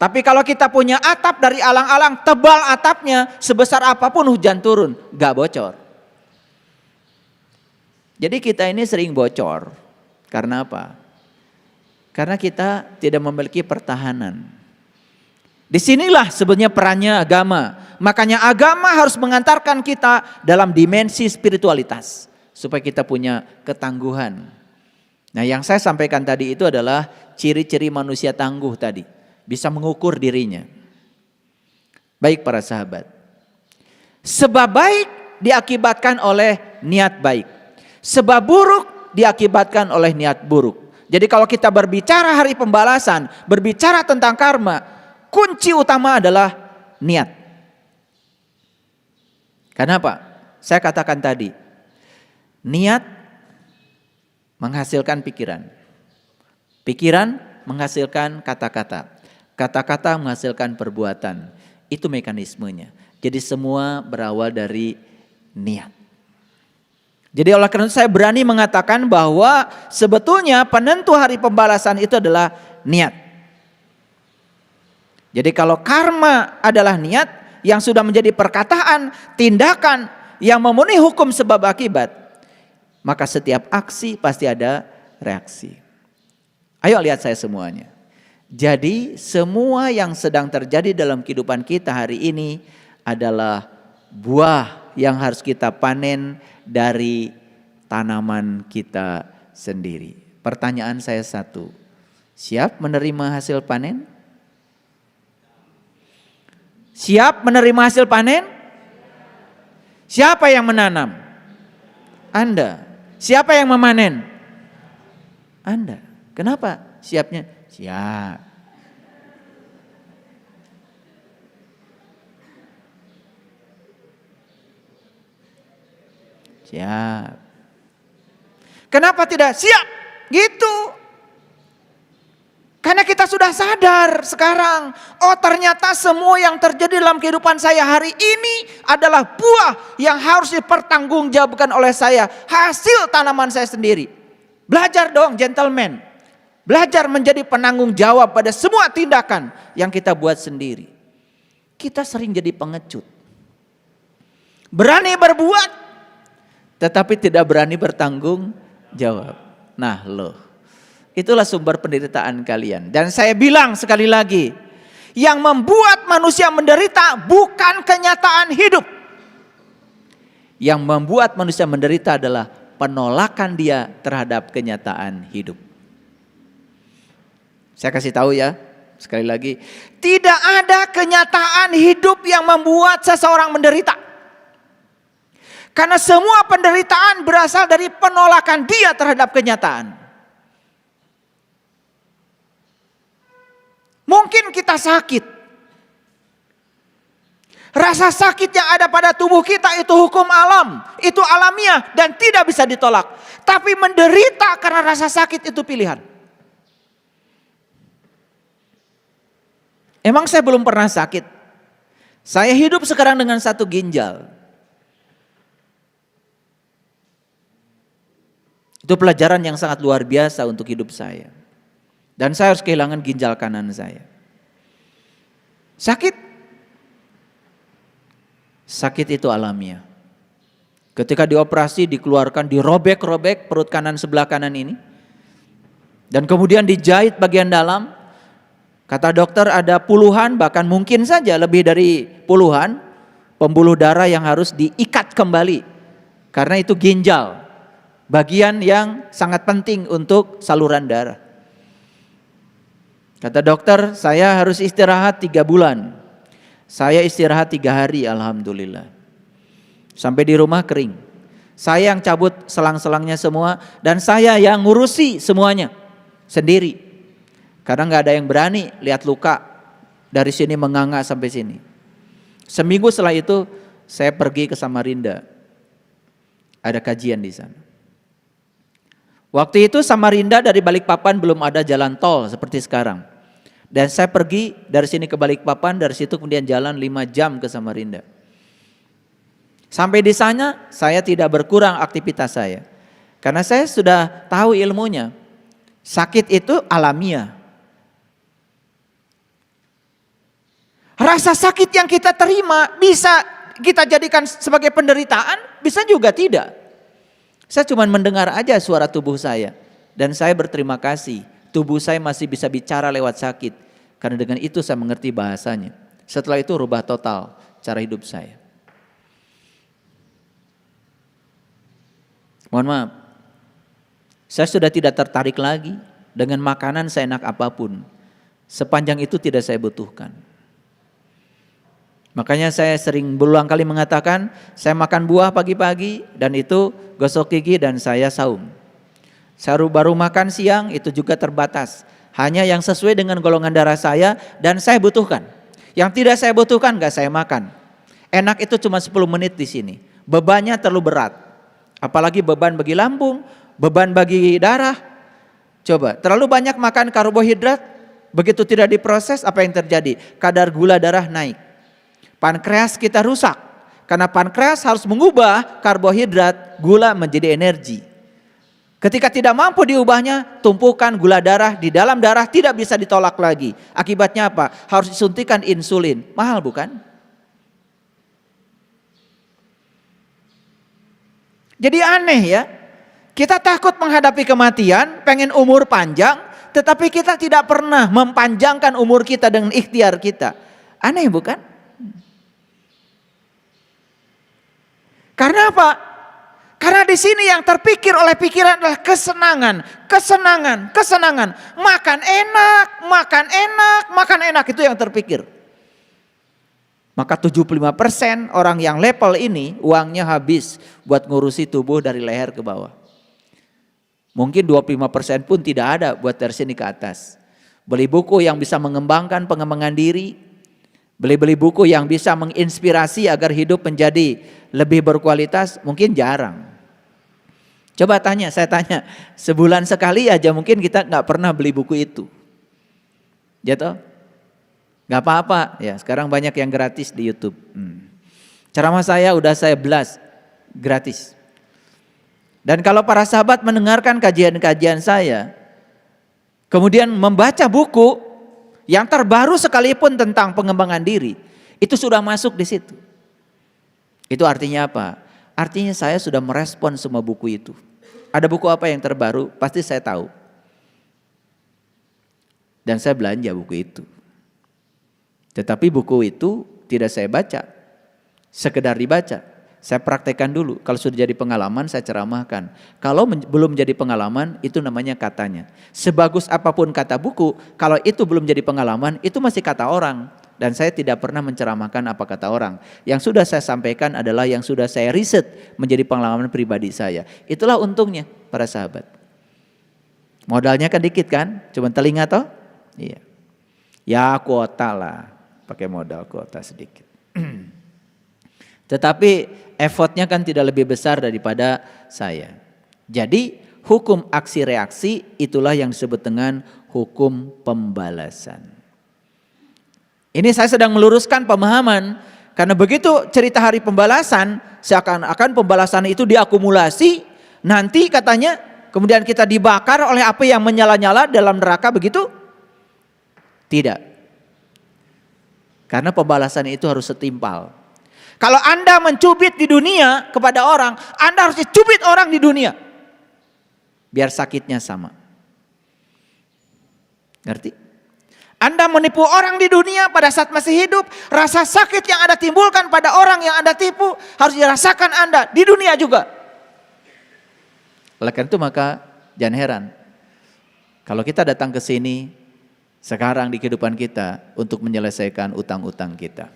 A: Tapi kalau kita punya atap dari alang-alang, tebal atapnya, sebesar apapun hujan turun, gak bocor. Jadi kita ini sering bocor. Karena apa? Karena kita tidak memiliki pertahanan. Disinilah sebenarnya perannya agama. Makanya agama harus mengantarkan kita dalam dimensi spiritualitas. Supaya kita punya ketangguhan. Nah, yang saya sampaikan tadi itu adalah ciri-ciri manusia tangguh tadi. Bisa mengukur dirinya. Baik para sahabat. Sebab baik diakibatkan oleh niat baik. Sebab buruk diakibatkan oleh niat buruk. Jadi kalau kita berbicara hari pembalasan, berbicara tentang karma, kunci utama adalah niat. Kenapa? Saya katakan tadi, niat menghasilkan pikiran. Pikiran menghasilkan kata-kata. Kata-kata menghasilkan perbuatan. Itu mekanismenya. Jadi semua berawal dari niat. Jadi oleh karena itu saya berani mengatakan bahwa sebetulnya penentu hari pembalasan itu adalah niat. Jadi kalau karma adalah niat yang sudah menjadi perkataan, tindakan yang memenuhi hukum sebab akibat, maka setiap aksi pasti ada reaksi. Ayo lihat saya semuanya. Jadi semua yang sedang terjadi dalam kehidupan kita hari ini adalah buah yang harus kita panen dari tanaman kita sendiri. Pertanyaan saya satu, siap menerima hasil panen? Siap menerima hasil panen? Siapa yang menanam? Anda. Siapa yang memanen? Anda. Kenapa siapnya? Siap. Siap. Kenapa tidak siap? Gitu. Karena kita sudah sadar sekarang, oh ternyata semua yang terjadi dalam kehidupan saya hari ini adalah buah yang harus dipertanggungjawabkan oleh saya, hasil tanaman saya sendiri. Belajar dong gentleman. Belajar menjadi penanggung jawab pada semua tindakan yang kita buat sendiri. Kita sering jadi pengecut. Berani berbuat, tetapi tidak berani bertanggung jawab. Nah loh, itulah sumber penderitaan kalian. Dan saya bilang sekali lagi, yang membuat manusia menderita bukan kenyataan hidup. Yang membuat manusia menderita adalah penolakan dia terhadap kenyataan hidup. Saya kasih tahu ya, sekali lagi, tidak ada kenyataan hidup yang membuat seseorang menderita. Karena semua penderitaan berasal dari penolakan dia terhadap kenyataan. Mungkin kita sakit. Rasa sakit yang ada pada tubuh kita itu hukum alam, itu alamiah dan tidak bisa ditolak. Tapi menderita karena rasa sakit itu pilihan. Emang saya belum pernah sakit? Saya hidup sekarang dengan satu ginjal. Itu pelajaran yang sangat luar biasa untuk hidup saya. Dan saya harus kehilangan ginjal kanan saya. Sakit itu alamiah. Ketika dioperasi, dikeluarkan, dirobek-robek perut kanan sebelah kanan ini. Dan kemudian dijahit bagian dalam. Kata dokter ada puluhan, bahkan mungkin saja lebih dari puluhan pembuluh darah yang harus diikat kembali. Karena itu ginjal, bagian yang sangat penting untuk saluran darah. Kata dokter, saya harus istirahat 3 bulan. Saya istirahat 3 hari, alhamdulillah. Sampai di rumah kering. Saya yang cabut selang-selangnya semua, dan saya yang ngurusi semuanya sendiri. Karena gak ada yang berani lihat luka dari sini menganga sampai sini. Seminggu setelah itu saya pergi ke Samarinda. Ada kajian di sana. Waktu itu Samarinda dari Balikpapan belum ada jalan tol seperti sekarang. Dan saya pergi dari sini ke Balikpapan, dari situ kemudian jalan 5 jam ke Samarinda. Sampai di sana saya tidak berkurang aktivitas saya. Karena saya sudah tahu ilmunya. Sakit itu alamiah. Rasa sakit yang kita terima bisa kita jadikan sebagai penderitaan, bisa juga tidak. Saya cuma mendengar aja suara tubuh saya. Dan saya berterima kasih, tubuh saya masih bisa bicara lewat sakit. Karena dengan itu saya mengerti bahasanya. Setelah itu rubah total cara hidup saya. Mohon maaf, saya sudah tidak tertarik lagi dengan makanan seenak apapun. Sepanjang itu tidak saya butuhkan. Makanya saya sering berulang kali mengatakan, saya makan buah pagi-pagi dan itu gosok gigi dan saya saum. Saya baru makan siang itu juga terbatas. Hanya yang sesuai dengan golongan darah saya dan saya butuhkan. Yang tidak saya butuhkan gak saya makan. Enak itu cuma 10 menit di sini. Bebannya terlalu berat. Apalagi beban bagi lambung, beban bagi darah. Coba, terlalu banyak makan karbohidrat, begitu tidak diproses apa yang terjadi? Kadar gula darah naik. Pankreas kita rusak. Karena pankreas harus mengubah karbohidrat, gula menjadi energi. Ketika tidak mampu diubahnya, tumpukan gula darah di dalam darah tidak bisa ditolak lagi. Akibatnya apa? Harus disuntikan insulin. Mahal bukan? Jadi aneh ya. Kita takut menghadapi kematian, pengen umur panjang, tetapi kita tidak pernah mempanjangkan umur kita dengan ikhtiar kita. Aneh bukan? Karena apa? Karena di sini yang terpikir oleh pikiran adalah kesenangan, kesenangan, kesenangan. Makan enak, makan enak, makan enak, itu yang terpikir. Maka 75% orang yang level ini uangnya habis buat ngurusi tubuh dari leher ke bawah. Mungkin 25% pun tidak ada buat dari sini ke atas. Beli buku yang bisa mengembangkan pengembangan diri. Beli buku yang bisa menginspirasi agar hidup menjadi lebih berkualitas, mungkin jarang. Coba saya tanya, sebulan sekali aja mungkin kita gak pernah beli buku itu. Jatuh? Gak apa-apa, ya sekarang banyak yang gratis di YouTube. Ceramah saya udah saya blast, gratis. Dan kalau para sahabat mendengarkan kajian-kajian saya, kemudian membaca buku yang terbaru sekalipun tentang pengembangan diri, itu sudah masuk di situ. Itu artinya apa? Artinya saya sudah merespon semua buku itu. Ada buku apa yang terbaru? Pasti saya tahu. Dan saya belanja buku itu. Tetapi buku itu tidak saya baca. Sekedar dibaca. Saya praktekkan dulu. Kalau sudah jadi pengalaman saya ceramahkan. Kalau belum jadi pengalaman itu namanya katanya. Sebagus apapun kata buku, kalau itu belum jadi pengalaman itu masih kata orang. Dan saya tidak pernah menceramahkan apa kata orang. Yang sudah saya sampaikan adalah yang sudah saya riset menjadi pengalaman pribadi saya. Itulah untungnya para sahabat. Modalnya kan dikit kan? Cuma telinga toh? Iya. Ya kuota lah. Pakai modal kuota sedikit. Tetapi effortnya kan tidak lebih besar daripada saya. Jadi hukum aksi reaksi itulah yang disebut dengan hukum pembalasan. Ini saya sedang meluruskan pemahaman, karena begitu cerita hari pembalasan, seakan-akan pembalasan itu diakumulasi, nanti katanya kemudian kita dibakar oleh api yang menyala-nyala dalam neraka, begitu? Tidak. Karena pembalasan itu harus setimpal. Kalau Anda mencubit di dunia kepada orang, Anda harus dicubit orang di dunia. Biar sakitnya sama. Ngerti? Anda menipu orang di dunia pada saat masih hidup, rasa sakit yang Anda timbulkan pada orang yang Anda tipu harus dirasakan Anda di dunia juga. Oleh karena itu maka jangan heran kalau kita datang ke sini sekarang di kehidupan kita untuk menyelesaikan utang-utang kita.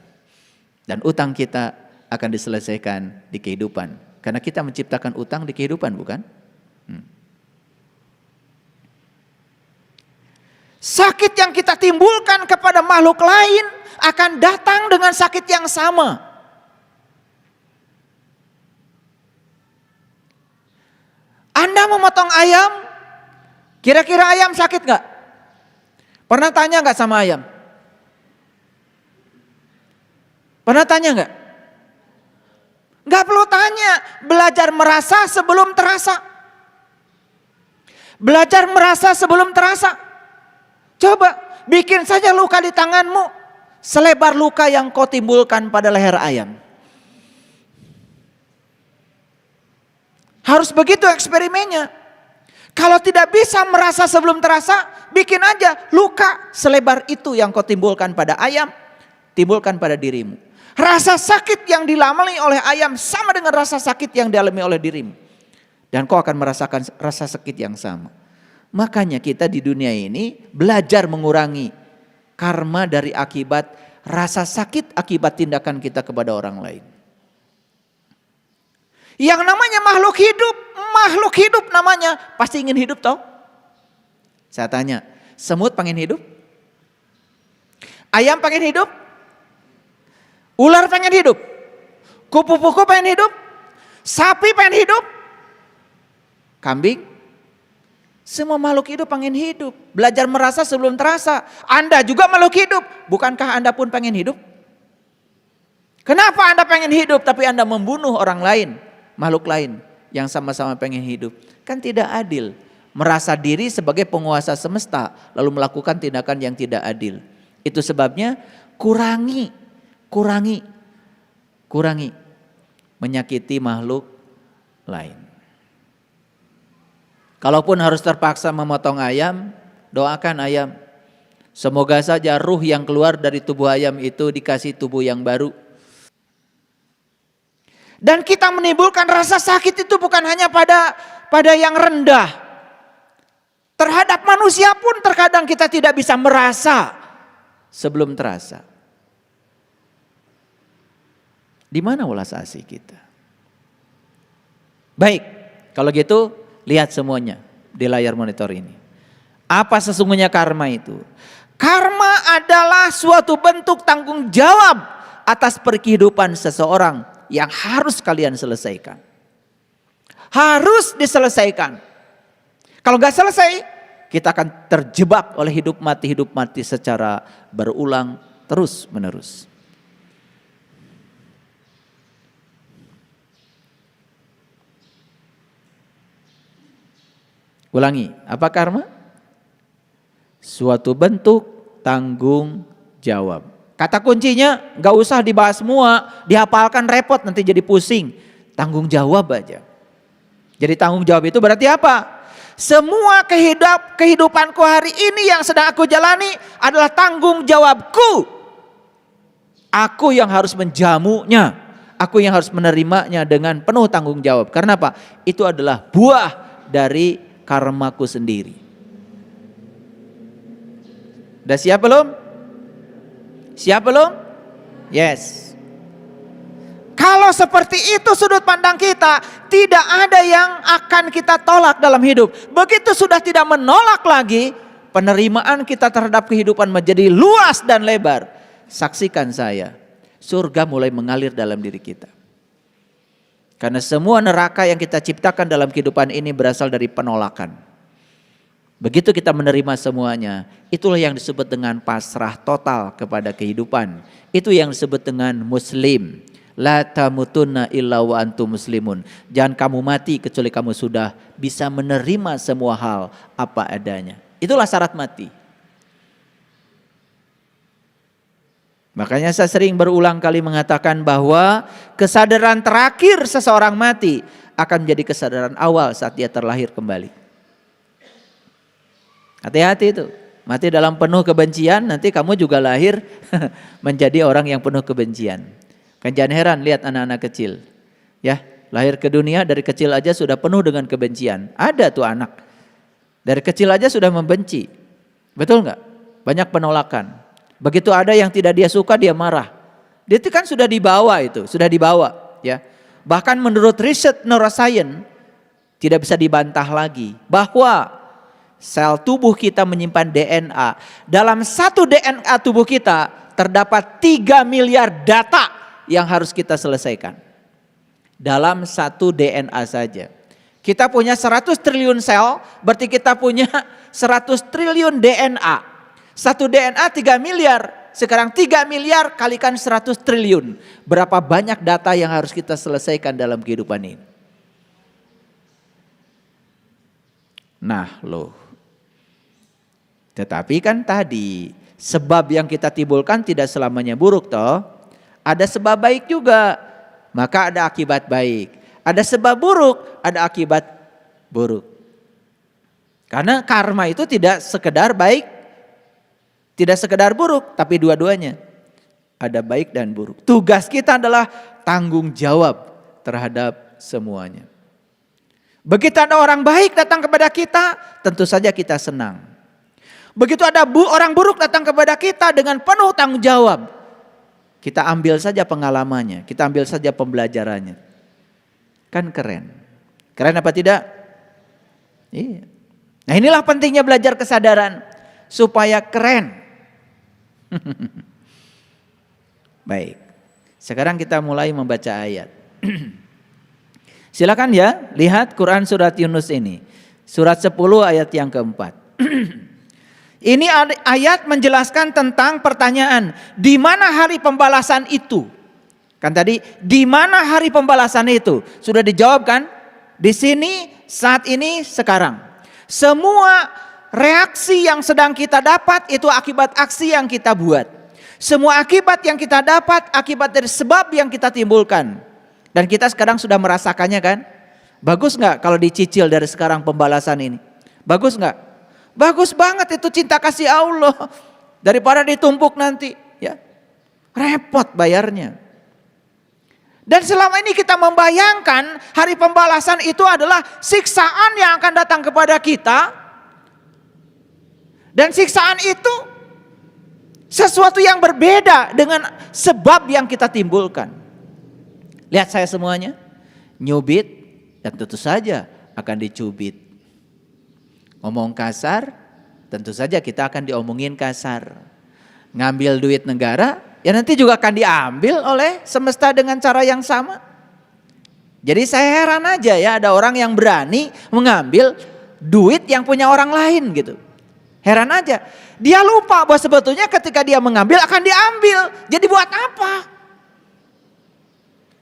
A: Dan utang kita akan diselesaikan di kehidupan. Karena kita menciptakan utang di kehidupan, bukan? Sakit yang kita timbulkan kepada makhluk lain akan datang dengan sakit yang sama. Anda memotong ayam, kira-kira ayam sakit gak? Pernah tanya gak sama ayam? Pernah tanya gak? Gak perlu tanya, belajar merasa sebelum terasa. Belajar merasa sebelum terasa. Coba bikin saja luka di tanganmu selebar luka yang kau timbulkan pada leher ayam. Harus begitu eksperimennya. Kalau tidak bisa merasa sebelum terasa, bikin aja luka selebar itu yang kau timbulkan pada ayam, timbulkan pada dirimu. Rasa sakit yang dialami oleh ayam sama dengan rasa sakit yang dialami oleh dirimu. Dan kau akan merasakan rasa sakit yang sama. Makanya kita di dunia ini belajar mengurangi karma dari akibat rasa sakit akibat tindakan kita kepada orang lain. Yang namanya makhluk hidup namanya pasti ingin hidup toh? Saya tanya, semut pengen hidup? Ayam pengen hidup? Ular pengen hidup? Kupu-kupu pengen hidup? Sapi pengen hidup? Kambing? Semua makhluk hidup pengen hidup. Belajar merasa sebelum terasa. Anda juga makhluk hidup. Bukankah Anda pun pengen hidup? Kenapa Anda pengen hidup tapi Anda membunuh orang lain, makhluk lain yang sama-sama pengen hidup? Kan tidak adil. Merasa diri sebagai penguasa semesta lalu melakukan tindakan yang tidak adil. Itu sebabnya kurangi menyakiti makhluk lain. Kalaupun harus terpaksa memotong ayam, doakan ayam. Semoga saja ruh yang keluar dari tubuh ayam itu dikasih tubuh yang baru. Dan kita menimbulkan rasa sakit itu bukan hanya pada yang rendah. Terhadap manusia pun terkadang kita tidak bisa merasa sebelum terasa. Di mana welas asih kita? Baik, kalau gitu lihat semuanya di layar monitor ini. Apa sesungguhnya karma itu? Karma adalah suatu bentuk tanggung jawab atas kehidupan seseorang yang harus kalian selesaikan. Harus diselesaikan. Kalau gak selesai, kita akan terjebak oleh hidup mati secara berulang terus menerus. Ulangi, apa karma? Suatu bentuk tanggung jawab. Kata kuncinya gak usah dibahas semua, dihafalkan repot nanti jadi pusing. Tanggung jawab aja. Jadi tanggung jawab itu berarti apa? Semua kehidupanku hari ini yang sedang aku jalani adalah tanggung jawabku. Aku yang harus menjamunya, aku yang harus menerimanya dengan penuh tanggung jawab. Karena apa? Itu adalah buah dari karmaku sendiri. Udah siap belum? Siap belum? Yes. Kalau seperti itu sudut pandang kita, tidak ada yang akan kita tolak dalam hidup. Begitu sudah tidak menolak lagi, penerimaan kita terhadap kehidupan menjadi luas dan lebar. Saksikan saya, surga mulai mengalir dalam diri kita. Karena semua neraka yang kita ciptakan dalam kehidupan ini berasal dari penolakan. Begitu kita menerima semuanya, itulah yang disebut dengan pasrah total kepada kehidupan. Itu yang disebut dengan muslim. La tamutunna illa wa antum muslimun. Jangan kamu mati kecuali kamu sudah bisa menerima semua hal apa adanya. Itulah syarat mati. Makanya saya sering berulang kali mengatakan bahwa kesadaran terakhir seseorang mati akan menjadi kesadaran awal saat dia terlahir kembali. Hati-hati itu. Mati dalam penuh kebencian, nanti kamu juga lahir menjadi orang yang penuh kebencian. Kan jangan heran lihat anak-anak kecil. Ya, lahir ke dunia dari kecil aja sudah penuh dengan kebencian. Ada tuh anak. Dari kecil aja sudah membenci. Betul nggak? Banyak penolakan. Begitu ada yang tidak dia suka, dia marah. Dia itu kan sudah dibawa itu, sudah dibawa, ya. Bahkan menurut riset neuroscience tidak bisa dibantah lagi bahwa sel tubuh kita menyimpan DNA. Dalam satu DNA tubuh kita terdapat 3 miliar data yang harus kita selesaikan. Dalam satu DNA saja. Kita punya 100 triliun sel, berarti kita punya 100 triliun DNA. Satu DNA 3 miliar, sekarang 3 miliar kalikan 100 triliun. Berapa banyak data yang harus kita selesaikan dalam kehidupan ini. Nah loh. Tetapi kan tadi, sebab yang kita timbulkan tidak selamanya buruk toh. Ada sebab baik juga, maka ada akibat baik. Ada sebab buruk, ada akibat buruk. Karena karma itu tidak sekedar baik, tidak sekedar buruk, tapi dua-duanya. Ada baik dan buruk. Tugas kita adalah tanggung jawab terhadap semuanya. Begitu ada orang baik datang kepada kita, tentu saja kita senang. Begitu ada orang buruk datang kepada kita dengan penuh tanggung jawab, kita ambil saja pengalamannya, kita ambil saja pembelajarannya. Kan keren. Keren apa tidak? Iya. Nah inilah pentingnya belajar kesadaran supaya keren. Baik, sekarang kita mulai membaca ayat. Silakan ya, lihat Quran surat Yunus ini. Surat 10 ayat yang keempat. Ini ayat menjelaskan tentang pertanyaan, di mana hari pembalasan itu? Kan tadi, di mana hari pembalasan itu? Sudah dijawab kan? Di sini, saat ini, sekarang. Semua reaksi yang sedang kita dapat itu akibat aksi yang kita buat. Semua akibat yang kita dapat akibat dari sebab yang kita timbulkan. Dan kita sekarang sudah merasakannya kan? Bagus nggak kalau dicicil dari sekarang pembalasan ini? Bagus nggak? Bagus banget itu cinta kasih Allah. Daripada ditumpuk nanti, ya repot bayarnya. Dan selama ini kita membayangkan hari pembalasan itu adalah siksaan yang akan datang kepada kita. Dan siksaan itu sesuatu yang berbeda dengan sebab yang kita timbulkan. Lihat saya semuanya, nyubit dan tentu saja akan dicubit. Ngomong kasar, tentu saja kita akan diomongin kasar. Ngambil duit negara, ya nanti juga akan diambil oleh semesta dengan cara yang sama. Jadi saya heran aja ya ada orang yang berani mengambil duit yang punya orang lain gitu. Heran aja. Dia lupa bahwa sebetulnya ketika dia mengambil akan diambil. Jadi buat apa?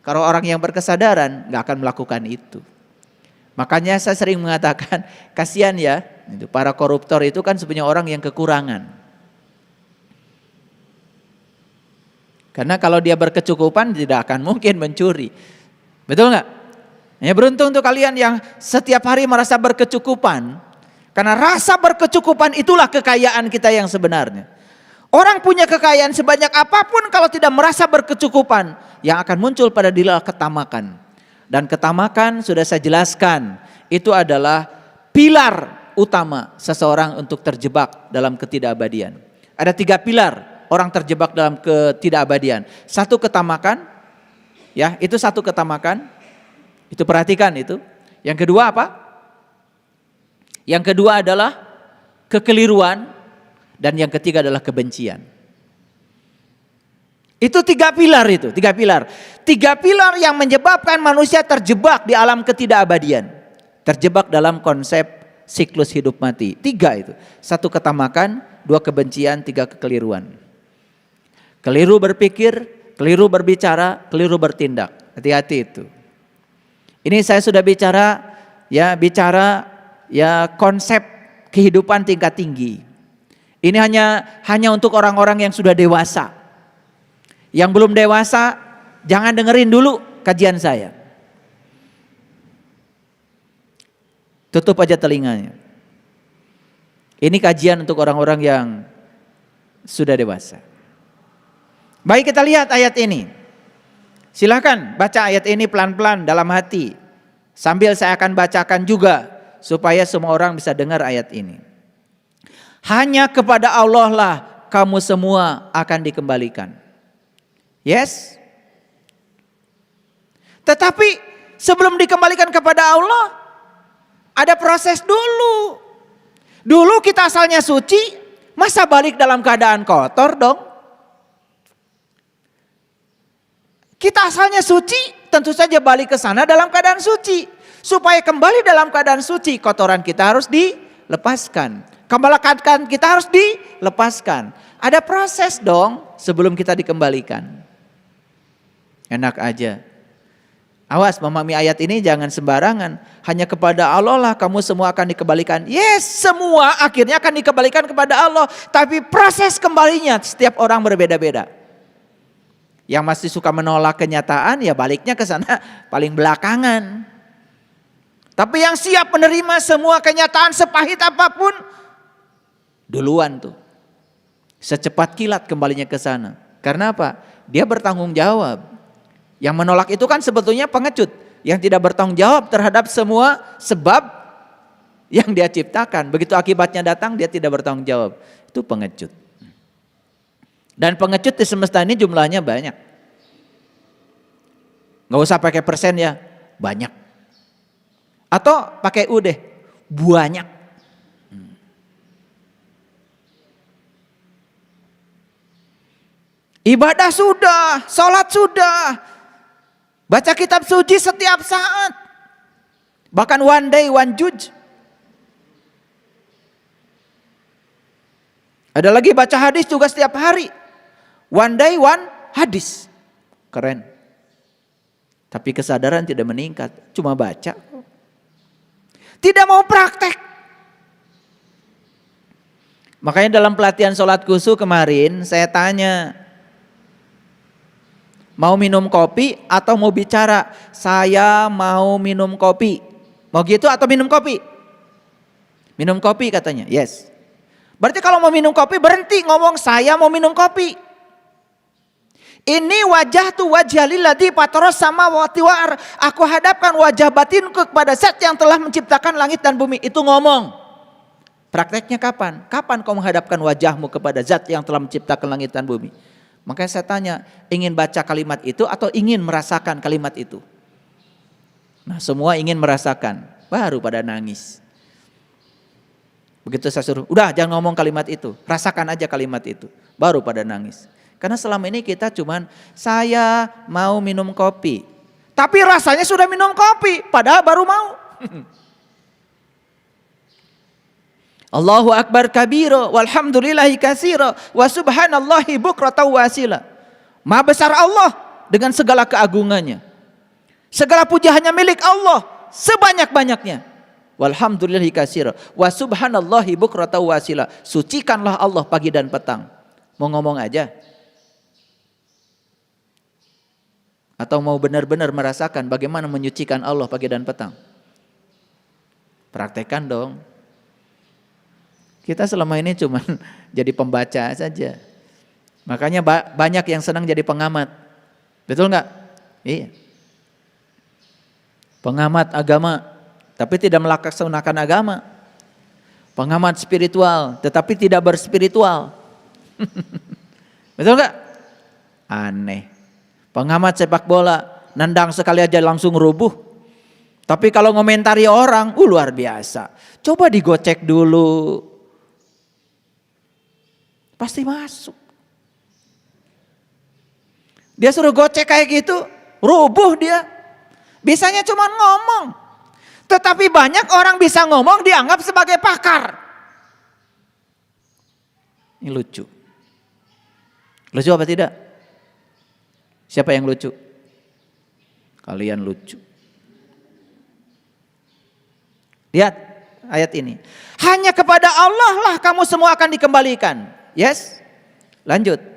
A: Kalau orang yang berkesadaran gak akan melakukan itu. Makanya saya sering mengatakan kasihan ya. Para koruptor itu kan sebenarnya orang yang kekurangan. Karena kalau dia berkecukupan tidak akan mungkin mencuri. Betul gak? Ya beruntung untuk kalian yang setiap hari merasa berkecukupan. Karena rasa berkecukupan itulah kekayaan kita yang sebenarnya. Orang punya kekayaan sebanyak apapun kalau tidak merasa berkecukupan, yang akan muncul pada diri ketamakan. Dan ketamakan sudah saya jelaskan, itu adalah pilar utama seseorang untuk terjebak dalam ketidakabadian. Ada 3 pilar orang terjebak dalam ketidakabadian. 1 ketamakan, ya itu 1 ketamakan, itu perhatikan itu. Yang kedua apa? Yang kedua adalah kekeliruan dan yang ketiga adalah kebencian. Itu tiga pilar itu, tiga pilar. Tiga pilar yang menyebabkan manusia terjebak di alam ketidakabadian. Terjebak dalam konsep siklus hidup mati. Tiga itu. Satu ketamakan, dua kebencian, tiga kekeliruan. Keliru berpikir, keliru berbicara, keliru bertindak. Hati-hati itu. Ini saya sudah bicara konsep kehidupan tingkat tinggi. Ini hanya untuk orang-orang yang sudah dewasa. Yang belum dewasa, jangan dengerin dulu kajian saya. Tutup aja telinganya. Ini kajian untuk orang-orang yang sudah dewasa. Baik, kita lihat ayat ini. Silahkan baca ayat ini pelan-pelan dalam hati. Sambil saya akan bacakan juga supaya semua orang bisa dengar ayat ini. Hanya kepada Allah lah kamu semua akan dikembalikan. Yes. Tetapi sebelum dikembalikan kepada Allah, ada proses dulu. Dulu kita asalnya suci, masa balik dalam keadaan kotor dong? Kita asalnya suci, tentu saja balik ke sana dalam keadaan suci. Supaya kembali dalam keadaan suci, kotoran kita harus dilepaskan. Kemelekat kita harus dilepaskan. Ada proses dong sebelum kita dikembalikan. Enak aja. Awas memahami ayat ini jangan sembarangan. Hanya kepada Allah lah kamu semua akan dikembalikan. Yes, semua akhirnya akan dikembalikan kepada Allah. Tapi proses kembalinya setiap orang berbeda-beda. Yang masih suka menolak kenyataan ya baliknya ke sana paling belakangan. Tapi yang siap menerima semua kenyataan sepahit apapun, duluan tuh. Secepat kilat kembalinya ke sana. Karena apa? Dia bertanggung jawab. Yang menolak itu kan sebetulnya pengecut. Yang tidak bertanggung jawab terhadap semua sebab yang dia ciptakan. Begitu akibatnya datang dia tidak bertanggung jawab. Itu pengecut. Dan pengecut di semesta ini jumlahnya banyak. Gak usah pakai persen ya, banyak. Atau pakai U deh, banyak. Ibadah sudah, sholat sudah, baca kitab suci setiap saat. Bahkan one day, one juz. Ada lagi baca hadis juga setiap hari. One day, one hadis. Keren. Tapi kesadaran tidak meningkat, cuma baca. Tidak mau praktek. Makanya dalam pelatihan sholat khusyuk kemarin saya tanya, mau minum kopi atau mau bicara? Saya mau minum kopi. Mau gitu atau minum kopi? Minum kopi katanya, yes. Berarti kalau mau minum kopi berhenti ngomong saya mau minum kopi. Ini wajah tu wajah lilladzi fataras samawati wal ardh. Aku hadapkan wajah batinku kepada Zat yang telah menciptakan langit dan bumi. Itu ngomong. Prakteknya kapan? Kapan kau menghadapkan wajahmu kepada Zat yang telah menciptakan langit dan bumi? Makanya saya tanya, ingin baca kalimat itu atau ingin merasakan kalimat itu? Nah, semua ingin merasakan, baru pada nangis. Begitu saya suruh, udah jangan ngomong kalimat itu, rasakan aja kalimat itu, baru pada nangis. Karena selama ini kita cuman saya mau minum kopi. Tapi rasanya sudah minum kopi, padahal baru mau. Allahu akbar kabira walhamdulillahi katsira wa subhanallahi bukratan wa asila. Maha besar Allah dengan segala keagungannya. Segala puji hanya milik Allah sebanyak-banyaknya. Walhamdulillahi katsira wa subhanallahi bukratan wa asila. Sucikanlah Allah pagi dan petang. Mau ngomong aja? Atau mau benar-benar merasakan bagaimana menyucikan Allah pagi dan petang? Praktekkan dong. Kita selama ini cuma jadi pembaca saja. Makanya banyak yang senang jadi pengamat. Betul nggak? Iya. Pengamat agama, tapi tidak melaksanakan agama. Pengamat spiritual, tetapi tidak berspiritual. Betul nggak? Aneh. Pengamat sepak bola, nendang sekali aja langsung rubuh. Tapi kalau ngomentari orang, luar biasa. Coba digocek dulu. Pasti masuk. Dia suruh gocek kayak gitu, rubuh dia. Bisanya cuma ngomong. Tetapi banyak orang bisa ngomong dianggap sebagai pakar. Ini lucu. Lucu apa tidak? Siapa yang lucu? Kalian lucu. Lihat ayat ini. Hanya kepada Allah lah kamu semua akan dikembalikan. Yes? Lanjut.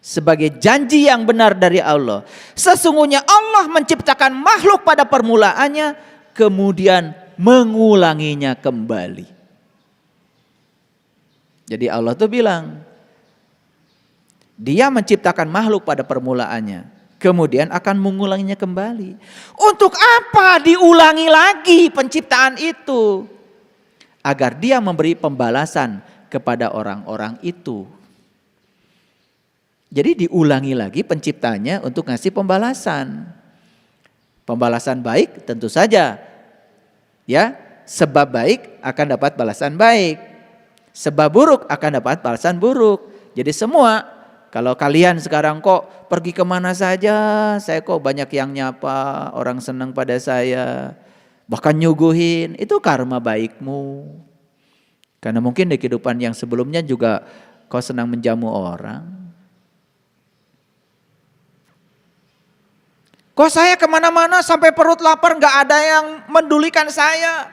A: Sebagai janji yang benar dari Allah. Sesungguhnya Allah menciptakan makhluk pada permulaannya, kemudian mengulanginya kembali. Jadi Allah tuh bilang, Dia menciptakan makhluk pada permulaannya, kemudian akan mengulanginya kembali. Untuk apa diulangi lagi penciptaan itu? Agar Dia memberi pembalasan kepada orang-orang itu. Jadi diulangi lagi penciptanya untuk ngasih pembalasan. Pembalasan baik tentu saja. Ya, sebab baik akan dapat balasan baik. Sebab buruk akan dapat balasan buruk. Jadi semua, kalau kalian sekarang kok pergi kemana saja, saya kok banyak yang nyapa, orang senang pada saya, bahkan nyuguhin, itu karma baikmu. Karena mungkin di kehidupan yang sebelumnya juga kau senang menjamu orang. Kok saya kemana-mana sampai perut lapar gak ada yang mendulikan saya.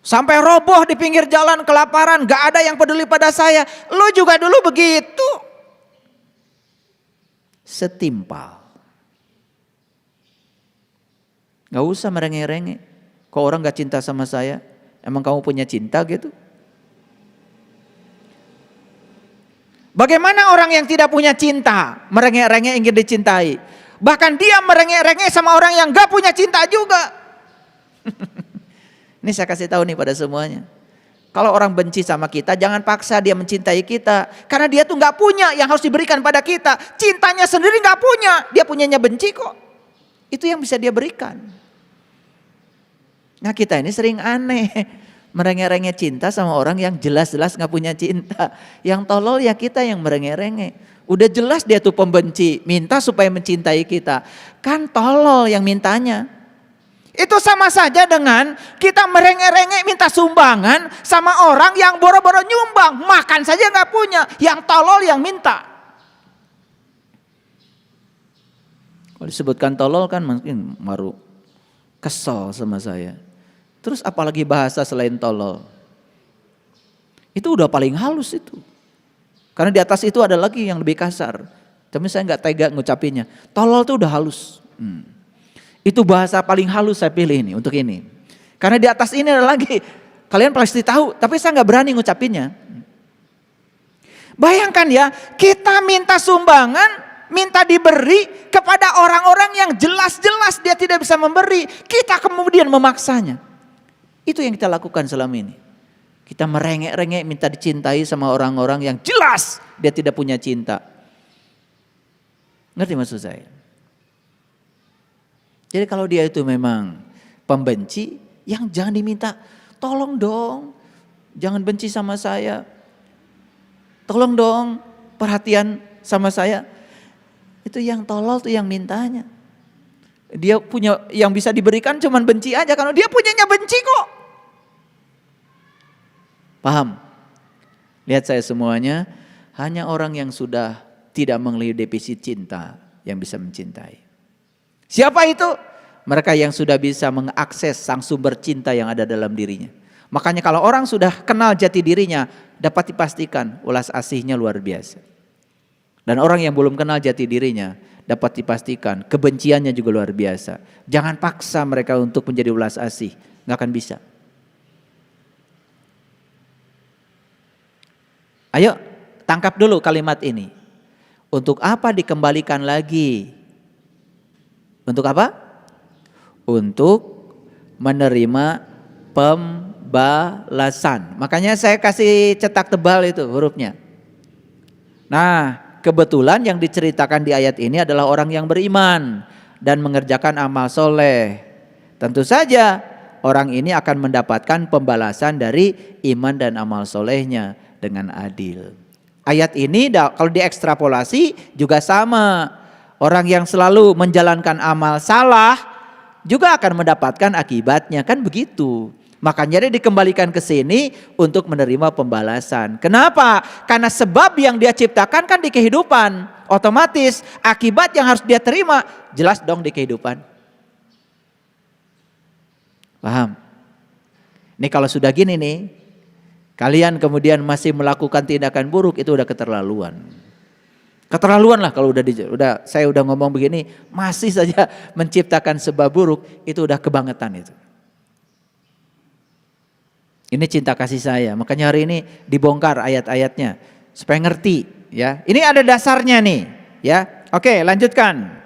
A: Sampai roboh di pinggir jalan kelaparan gak ada yang peduli pada saya. Lu juga dulu begitu. Setimpal. Gak usah merengek-rengek. Kok orang gak cinta sama saya? Emang kamu punya cinta gitu? Bagaimana orang yang tidak punya cinta merengek-rengek ingin dicintai? Bahkan dia merengek-rengek sama orang yang gak punya cinta juga. Ini saya kasih tahu nih pada semuanya. Kalau orang benci sama kita, jangan paksa dia mencintai kita. Karena dia tuh gak punya yang harus diberikan pada kita. Cintanya sendiri gak punya, dia punyanya benci kok. Itu yang bisa dia berikan. Nah kita ini sering aneh. Merengek-rengek cinta sama orang yang jelas-jelas gak punya cinta. Yang tolol ya kita yang merengek-rengek. Udah jelas dia tuh pembenci, minta supaya mencintai kita. Kan tolol yang mintanya. Itu sama saja dengan kita merengek-rengek minta sumbangan sama orang yang boro-boro nyumbang. Makan saja gak punya, yang tolol yang minta. Kalau disebutkan tolol kan mungkin baru kesel sama saya. Terus apalagi bahasa selain tolol. Itu udah paling halus itu. Karena di atas itu ada lagi yang lebih kasar. Tapi saya gak tega ngucapinnya. Tolol itu udah halus. Itu bahasa paling halus saya pilih ini untuk ini. Karena di atas ini ada lagi. Kalian pasti tahu, tapi saya gak berani ngucapinnya. Bayangkan ya, kita minta sumbangan, minta diberi kepada orang-orang yang jelas-jelas dia tidak bisa memberi. Kita kemudian memaksanya. Itu yang kita lakukan selama ini. Kita merengek-rengek minta dicintai sama orang-orang yang jelas dia tidak punya cinta. Ngerti maksud saya? Jadi kalau dia itu memang pembenci, yang jangan diminta, tolong dong, jangan benci sama saya. Tolong dong, perhatian sama saya. Itu yang tolol tuh yang mintanya. Dia punya yang bisa diberikan cuman benci aja, karena dia punyanya benci kok. Paham? Lihat saya semuanya, hanya orang yang sudah tidak mengalami defisit cinta yang bisa mencintai. Siapa itu? Mereka yang sudah bisa mengakses sang sumber cinta yang ada dalam dirinya. Makanya kalau orang sudah kenal jati dirinya, dapat dipastikan ulas asihnya luar biasa. Dan orang yang belum kenal jati dirinya, dapat dipastikan kebenciannya juga luar biasa. Jangan paksa mereka untuk menjadi ulas asih, gak akan bisa. Ayo tangkap dulu kalimat ini. Untuk apa dikembalikan lagi? Untuk apa? Untuk menerima pembalasan. Makanya saya kasih cetak tebal itu hurufnya. Nah, kebetulan yang diceritakan di ayat ini adalah orang yang beriman dan mengerjakan amal soleh. Tentu saja orang ini akan mendapatkan pembalasan dari iman dan amal solehnya dengan adil. Ayat ini kalau diekstrapolasi juga sama. Orang yang selalu menjalankan amal salah juga akan mendapatkan akibatnya, kan begitu. Makanya dia dikembalikan ke sini untuk menerima pembalasan. Kenapa? Karena sebab yang dia ciptakan kan di kehidupan. Otomatis akibat yang harus dia terima jelas dong di kehidupan. Paham? Ini kalau sudah gini nih, kalian kemudian masih melakukan tindakan buruk, itu udah keterlaluan. Keterlaluan lah kalau saya udah ngomong begini, masih saja menciptakan sebab buruk, itu udah kebangetan itu. Ini cinta kasih saya, makanya hari ini dibongkar ayat-ayatnya supaya ngerti ya. Ini ada dasarnya nih ya. Oke, lanjutkan.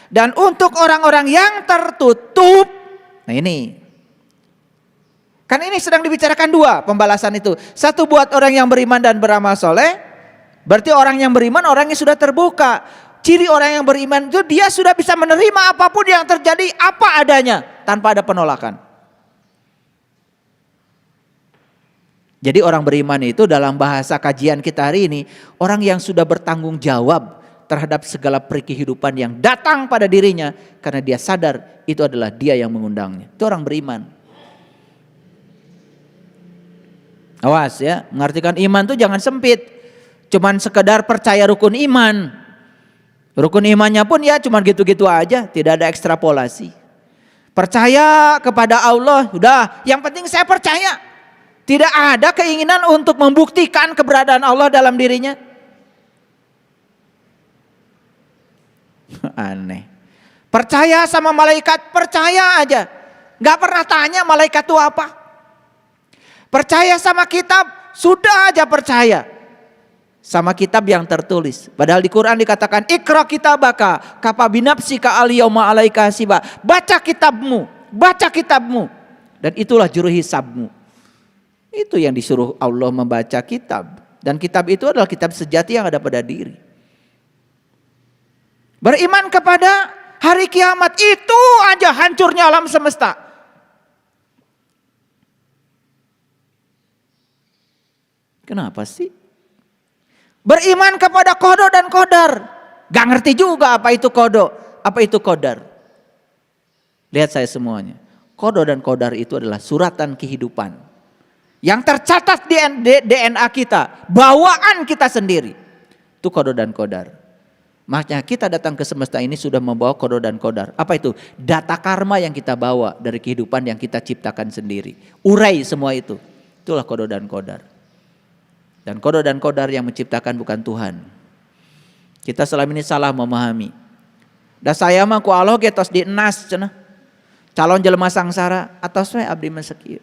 A: Dan untuk orang-orang yang tertutup, nah ini. Kan ini sedang dibicarakan dua pembalasan itu. Satu buat orang yang beriman dan beramal soleh. Berarti orang yang beriman orang yang sudah terbuka. Ciri orang yang beriman itu dia sudah bisa menerima apapun yang terjadi apa adanya. Tanpa ada penolakan. Jadi orang beriman itu dalam bahasa kajian kita hari ini. Orang yang sudah bertanggung jawab terhadap segala kehidupan yang datang pada dirinya. Karena dia sadar itu adalah dia yang mengundangnya. Itu orang beriman. Awas ya, mengartikan iman itu jangan sempit. Cuman sekedar percaya rukun iman. Rukun imannya pun ya cuman gitu-gitu aja, tidak ada ekstrapolasi. Percaya kepada Allah, udah yang penting saya percaya. Tidak ada keinginan untuk membuktikan keberadaan Allah dalam dirinya. Aneh. Percaya sama malaikat, percaya aja. Gak pernah tanya malaikat itu apa. Percaya sama kitab, sudah aja percaya. Sama kitab yang tertulis. Padahal di Quran dikatakan Iqra kitabaka kafa binafsika al-yauma 'alaika hasiba. Baca kitabmu, baca kitabmu. Dan itulah juru hisabmu. Itu yang disuruh Allah membaca kitab. Dan kitab itu adalah kitab sejati yang ada pada diri. Beriman kepada hari kiamat, itu aja hancurnya alam semesta. Kenapa sih? Beriman kepada kodo dan kodar. Gak ngerti juga apa itu kodo, apa itu kodar. Lihat saya semuanya. Kodo dan kodar itu adalah suratan kehidupan. Yang tercatat di DNA kita. Bawaan kita sendiri. Itu kodo dan kodar. Makanya kita datang ke semesta ini sudah membawa kodo dan kodar. Apa itu? Data karma yang kita bawa dari kehidupan yang kita ciptakan sendiri. Urai semua itu. Itulah kodo dan kodar. Dan kodo dan kodar yang menciptakan bukan Tuhan. Kita selama ini salah memahami. Da saya mah ku Allah ge tos dienas cenah. Calon jelema sangsara atos we abdi mah sakieu.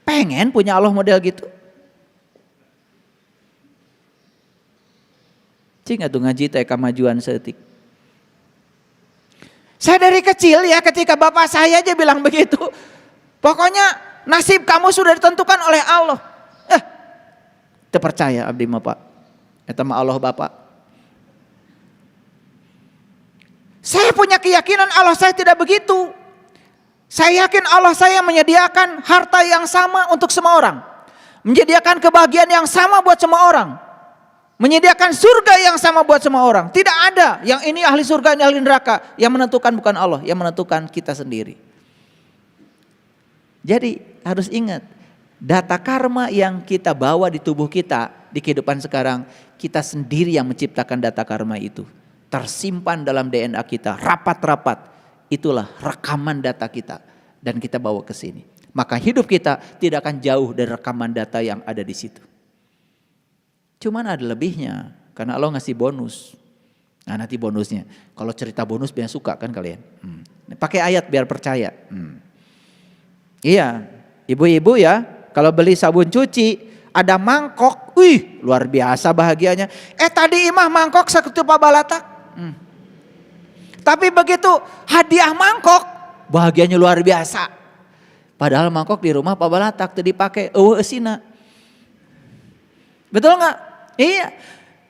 A: Pengen punya Allah model gitu. Cing atuh ngaji teh kamajuan seutik. Saya dari kecil ya ketika bapak saya aja bilang begitu. Pokoknya nasib kamu sudah ditentukan oleh Allah. Terpercaya abdi mah Pak. Eta mah Allah Bapak. Saya punya keyakinan Allah saya tidak begitu. Saya yakin Allah saya menyediakan harta yang sama untuk semua orang. Menyediakan kebahagiaan yang sama buat semua orang. Menyediakan surga yang sama buat semua orang. Tidak ada yang ini ahli surga, ini ahli neraka. Yang menentukan bukan Allah, yang menentukan kita sendiri. Jadi harus ingat, data karma yang kita bawa di tubuh kita, di kehidupan sekarang, kita sendiri yang menciptakan data karma itu. Tersimpan dalam DNA kita, rapat-rapat. Itulah rekaman data kita dan kita bawa ke sini. Maka hidup kita tidak akan jauh dari rekaman data yang ada di situ. Cuman ada lebihnya, karena Allah ngasih bonus. Nah nanti bonusnya, kalau cerita bonus biar suka kan kalian. Pakai ayat biar percaya. Iya, ibu-ibu ya, kalau beli sabun cuci ada mangkok, wih luar biasa bahagianya. Tadi imah mangkok saketupa balatak. Tapi begitu hadiah mangkok, bahagianya luar biasa. Padahal mangkok di rumah Pak Balatak tadi dipakai esina. Betul nggak? Iya.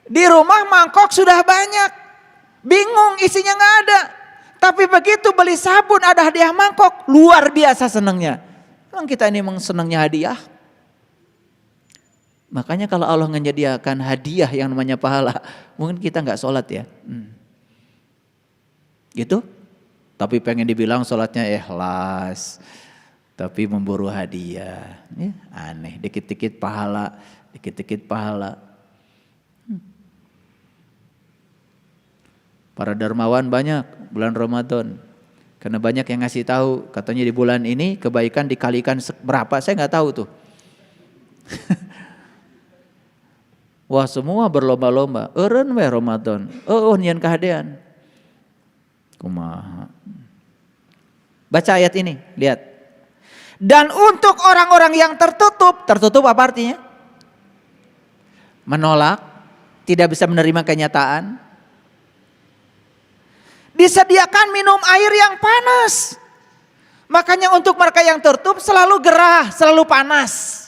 A: Di rumah mangkok sudah banyak. Bingung isinya nggak ada. Tapi begitu beli sabun ada hadiah mangkok, luar biasa senangnya. Emang kita ini emang senangnya hadiah. Makanya kalau Allah menyediakan hadiah yang namanya pahala, mungkin kita nggak sholat ya. Gitu? Tapi pengen dibilang sholatnya ikhlas, tapi memburu hadiah. Ya, aneh, dikit-dikit pahala, dikit-dikit pahala. Para dermawan banyak bulan Ramadan. Karena banyak yang ngasih tahu, katanya di bulan ini kebaikan dikalikan berapa, saya nggak tahu tuh. Wah semua berlomba-lomba, eureun we Ramadan, nyian kahadean. Kumaha. Baca ayat ini, lihat. Dan untuk orang-orang yang tertutup apa artinya? Menolak, tidak bisa menerima kenyataan. Disediakan minum air yang panas. Makanya untuk mereka yang tertutup selalu gerah, selalu panas.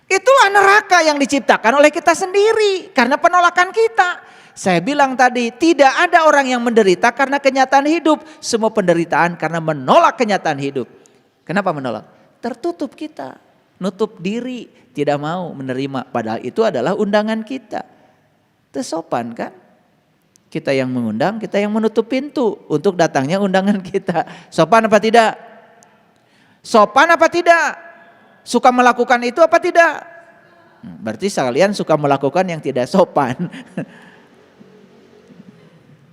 A: Itulah neraka yang diciptakan oleh kita sendiri karena penolakan kita. Saya bilang tadi, tidak ada orang yang menderita karena kenyataan hidup. Semua penderitaan karena menolak kenyataan hidup. Kenapa menolak? Tertutup kita, nutup diri, tidak mau menerima. Padahal itu adalah undangan kita. Tersopan kan? Kita yang mengundang, kita yang menutup pintu untuk datangnya undangan kita. Sopan apa tidak? Sopan apa tidak? Suka melakukan itu apa tidak? Berarti sekalian suka melakukan yang tidak sopan.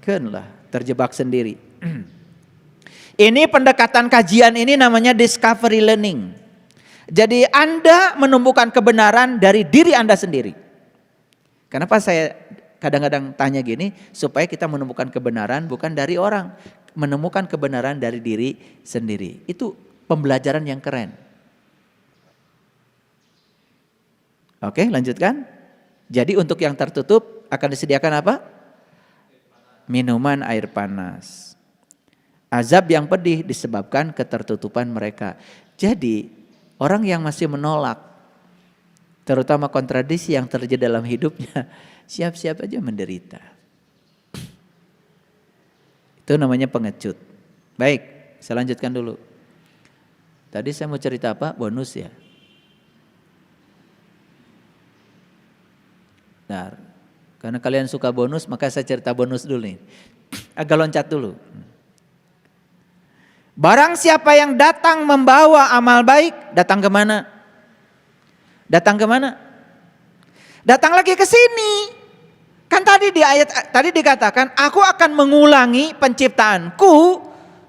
A: Kenlah, terjebak sendiri. Ini pendekatan kajian ini namanya discovery learning. Jadi Anda menumbuhkan kebenaran dari diri Anda sendiri. Kenapa saya kadang-kadang tanya gini, supaya kita menemukan kebenaran bukan dari orang, menemukan kebenaran dari diri sendiri. Itu pembelajaran yang keren. Oke, lanjutkan. Jadi untuk yang tertutup akan disediakan apa? Minuman air panas. Azab yang pedih disebabkan ketertutupan mereka. Jadi orang yang masih menolak, terutama kontradiksi yang terjadi dalam hidupnya, siap-siap aja menderita. Itu namanya pengecut. Baik, saya lanjutkan dulu. Tadi saya mau cerita apa? Bonus ya. Nah, karena kalian suka bonus, maka saya cerita bonus dulu nih. Agak loncat dulu. Barang siapa yang datang membawa amal baik, datang ke mana? Datang ke mana? Datang lagi ke sini. Kan tadi di ayat tadi dikatakan, aku akan mengulangi penciptaanku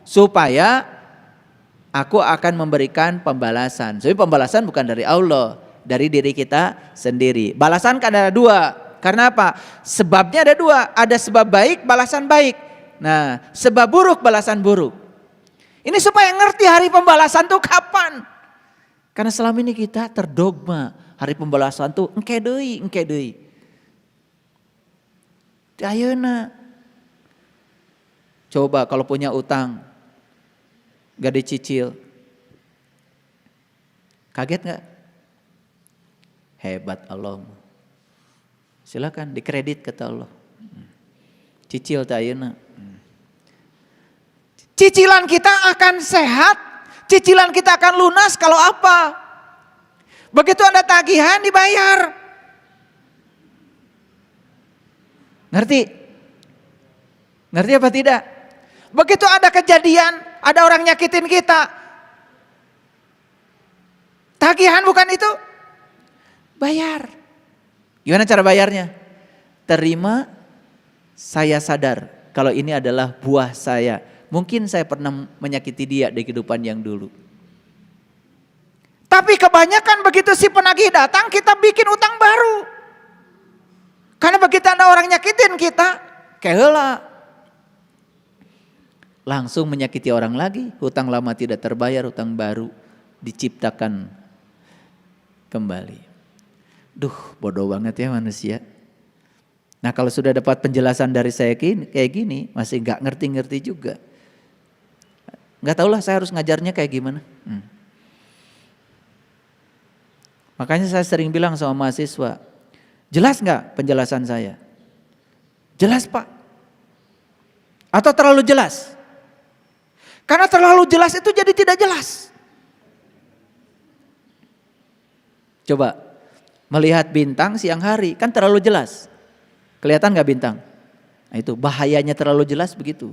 A: supaya aku akan memberikan pembalasan. Jadi pembalasan bukan dari Allah, dari diri kita sendiri. Balasan kan ada dua. Karena apa? Sebabnya ada dua. Ada sebab baik, balasan baik. Nah, sebab buruk, balasan buruk. Ini supaya ngerti hari pembalasan tuh kapan. Karena selama ini kita terdogma hari pembalasan tuh engke deui. Ayeuna. Coba kalau punya utang gak dicicil. Kaget gak? Hebat Allah. Silakan dikredit kata Allah. Cicil ta ayeuna. Cicilan kita akan sehat, cicilan kita akan lunas kalau apa? Begitu ada tagihan dibayar. Ngerti? Ngerti apa tidak? Begitu ada kejadian, ada orang nyakitin kita. Tagihan bukan itu? Bayar. Gimana cara bayarnya? Terima, saya sadar kalau ini adalah buah saya. Mungkin saya pernah menyakiti dia di kehidupan yang dulu. Tapi kebanyakan begitu si penagih datang, kita bikin utang baru. Karena begitu ada orang nyakitin kita, keheula. Langsung menyakiti orang lagi, hutang lama tidak terbayar, hutang baru diciptakan kembali. Duh, bodoh banget ya manusia. Nah kalau sudah dapat penjelasan dari saya kayak gini, masih gak ngerti-ngerti juga. Gak tahulah saya harus ngajarnya kayak gimana. Makanya saya sering bilang sama mahasiswa, jelas gak penjelasan saya? Jelas Pak. Atau terlalu jelas? Karena terlalu jelas itu jadi tidak jelas. Coba, Melihat bintang siang hari, kan terlalu jelas. Kelihatan gak bintang? Nah itu bahayanya terlalu jelas begitu.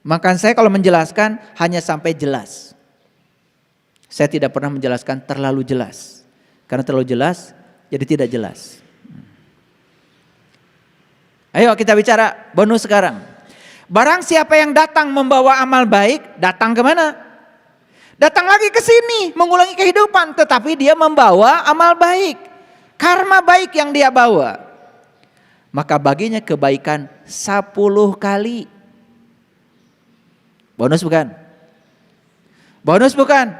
A: Maka saya kalau menjelaskan hanya sampai jelas. Saya tidak pernah menjelaskan terlalu jelas. Karena terlalu jelas jadi tidak jelas. Ayo kita bicara bonus sekarang. Barang siapa yang datang membawa amal baik, datang kemana? Datang lagi ke sini mengulangi kehidupan. Tetapi dia membawa amal baik. Karma baik yang dia bawa. Maka baginya kebaikan 10 kali. Bonus bukan? Bonus bukan?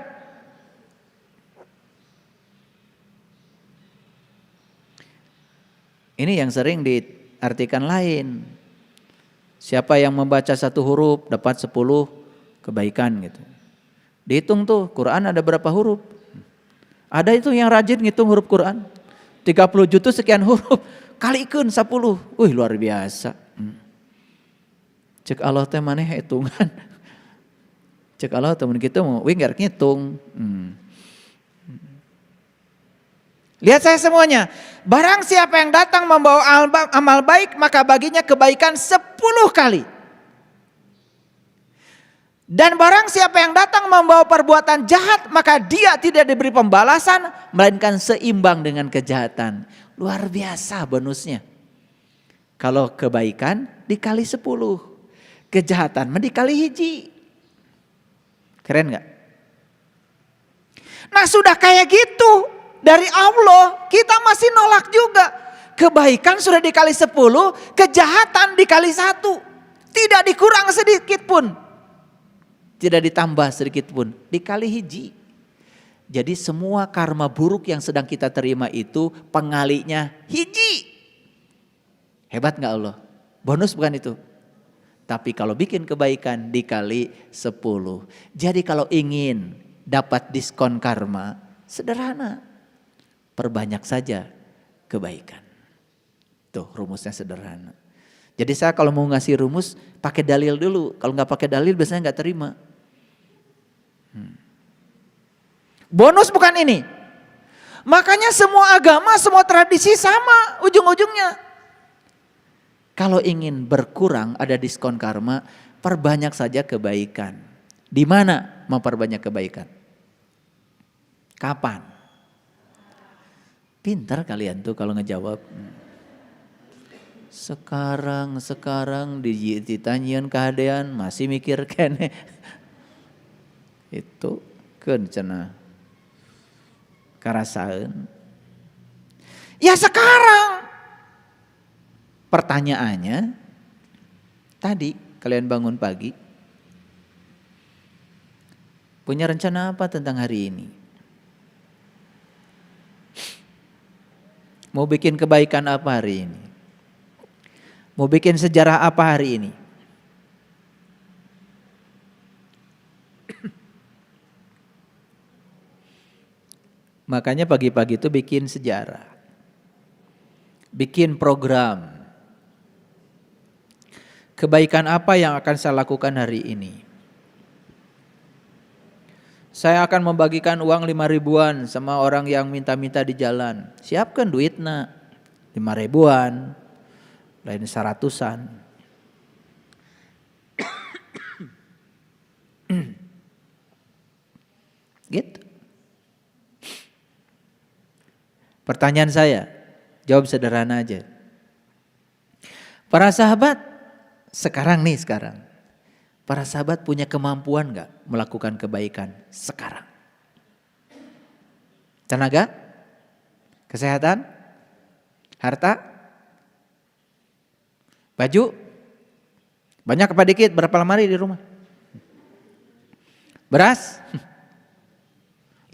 A: Ini yang sering diartikan lain. Siapa yang membaca 1 huruf dapat 10 kebaikan gitu. Dihitung tuh Quran ada berapa huruf. Ada itu yang rajin ngitung huruf Quran. 30 juta sekian huruf. Kalikan 10. Wih luar biasa. Cek Allah teh maneh hitungan. Cek Allah teman kita mau winger ngitung. Lihat saya semuanya. Barang siapa yang datang membawa amal baik, maka baginya kebaikan 10 kali. Dan barang siapa yang datang membawa perbuatan jahat, maka dia tidak diberi pembalasan, melainkan seimbang dengan kejahatan. Luar biasa bonusnya. Kalau kebaikan dikali 10. Kejahatan dikali hiji. Keren gak? Nah sudah kayak gitu. Dari Allah kita masih nolak juga. Kebaikan sudah dikali 10. Kejahatan dikali 1. Tidak dikurang sedikit pun. Tidak ditambah sedikit pun. Dikali hiji. Jadi semua karma buruk yang sedang kita terima itu pengalinya hiji. Hebat gak Allah? Bonus bukan itu? Tapi kalau bikin kebaikan dikali 10. Jadi kalau ingin dapat diskon karma, sederhana. Perbanyak saja kebaikan. Tuh rumusnya sederhana. Jadi saya kalau mau ngasih rumus pakai dalil dulu. Kalau gak pakai dalil biasanya gak terima. Bonus bukan ini. Makanya semua agama, semua tradisi sama ujung-ujungnya. Kalau ingin berkurang ada diskon karma, perbanyak saja kebaikan. Di mana memperbanyak kebaikan? Kapan? Pintar kalian tuh kalau ngejawab. Sekarang ditanyain keadaan masih mikir kene. Itu kan cenah. Karasaan. Ya sekarang. Pertanyaannya tadi kalian bangun pagi. Punya rencana apa tentang hari ini? Mau bikin kebaikan apa hari ini? Mau bikin sejarah apa hari ini? Makanya pagi-pagi itu bikin sejarah. Bikin program. Kebaikan apa yang akan saya lakukan hari ini? Saya akan membagikan uang 5 ribuan sama orang yang minta-minta di jalan. Siapkan duitnya 5 ribuan, lain 100-an. Gitu. Pertanyaan saya, jawab sederhana aja. Para sahabat, sekarang. Para sahabat punya kemampuan gak melakukan kebaikan sekarang? Tenaga? Kesehatan? Harta? Baju? Banyak apa dikit? Berapa lemari di rumah? Beras?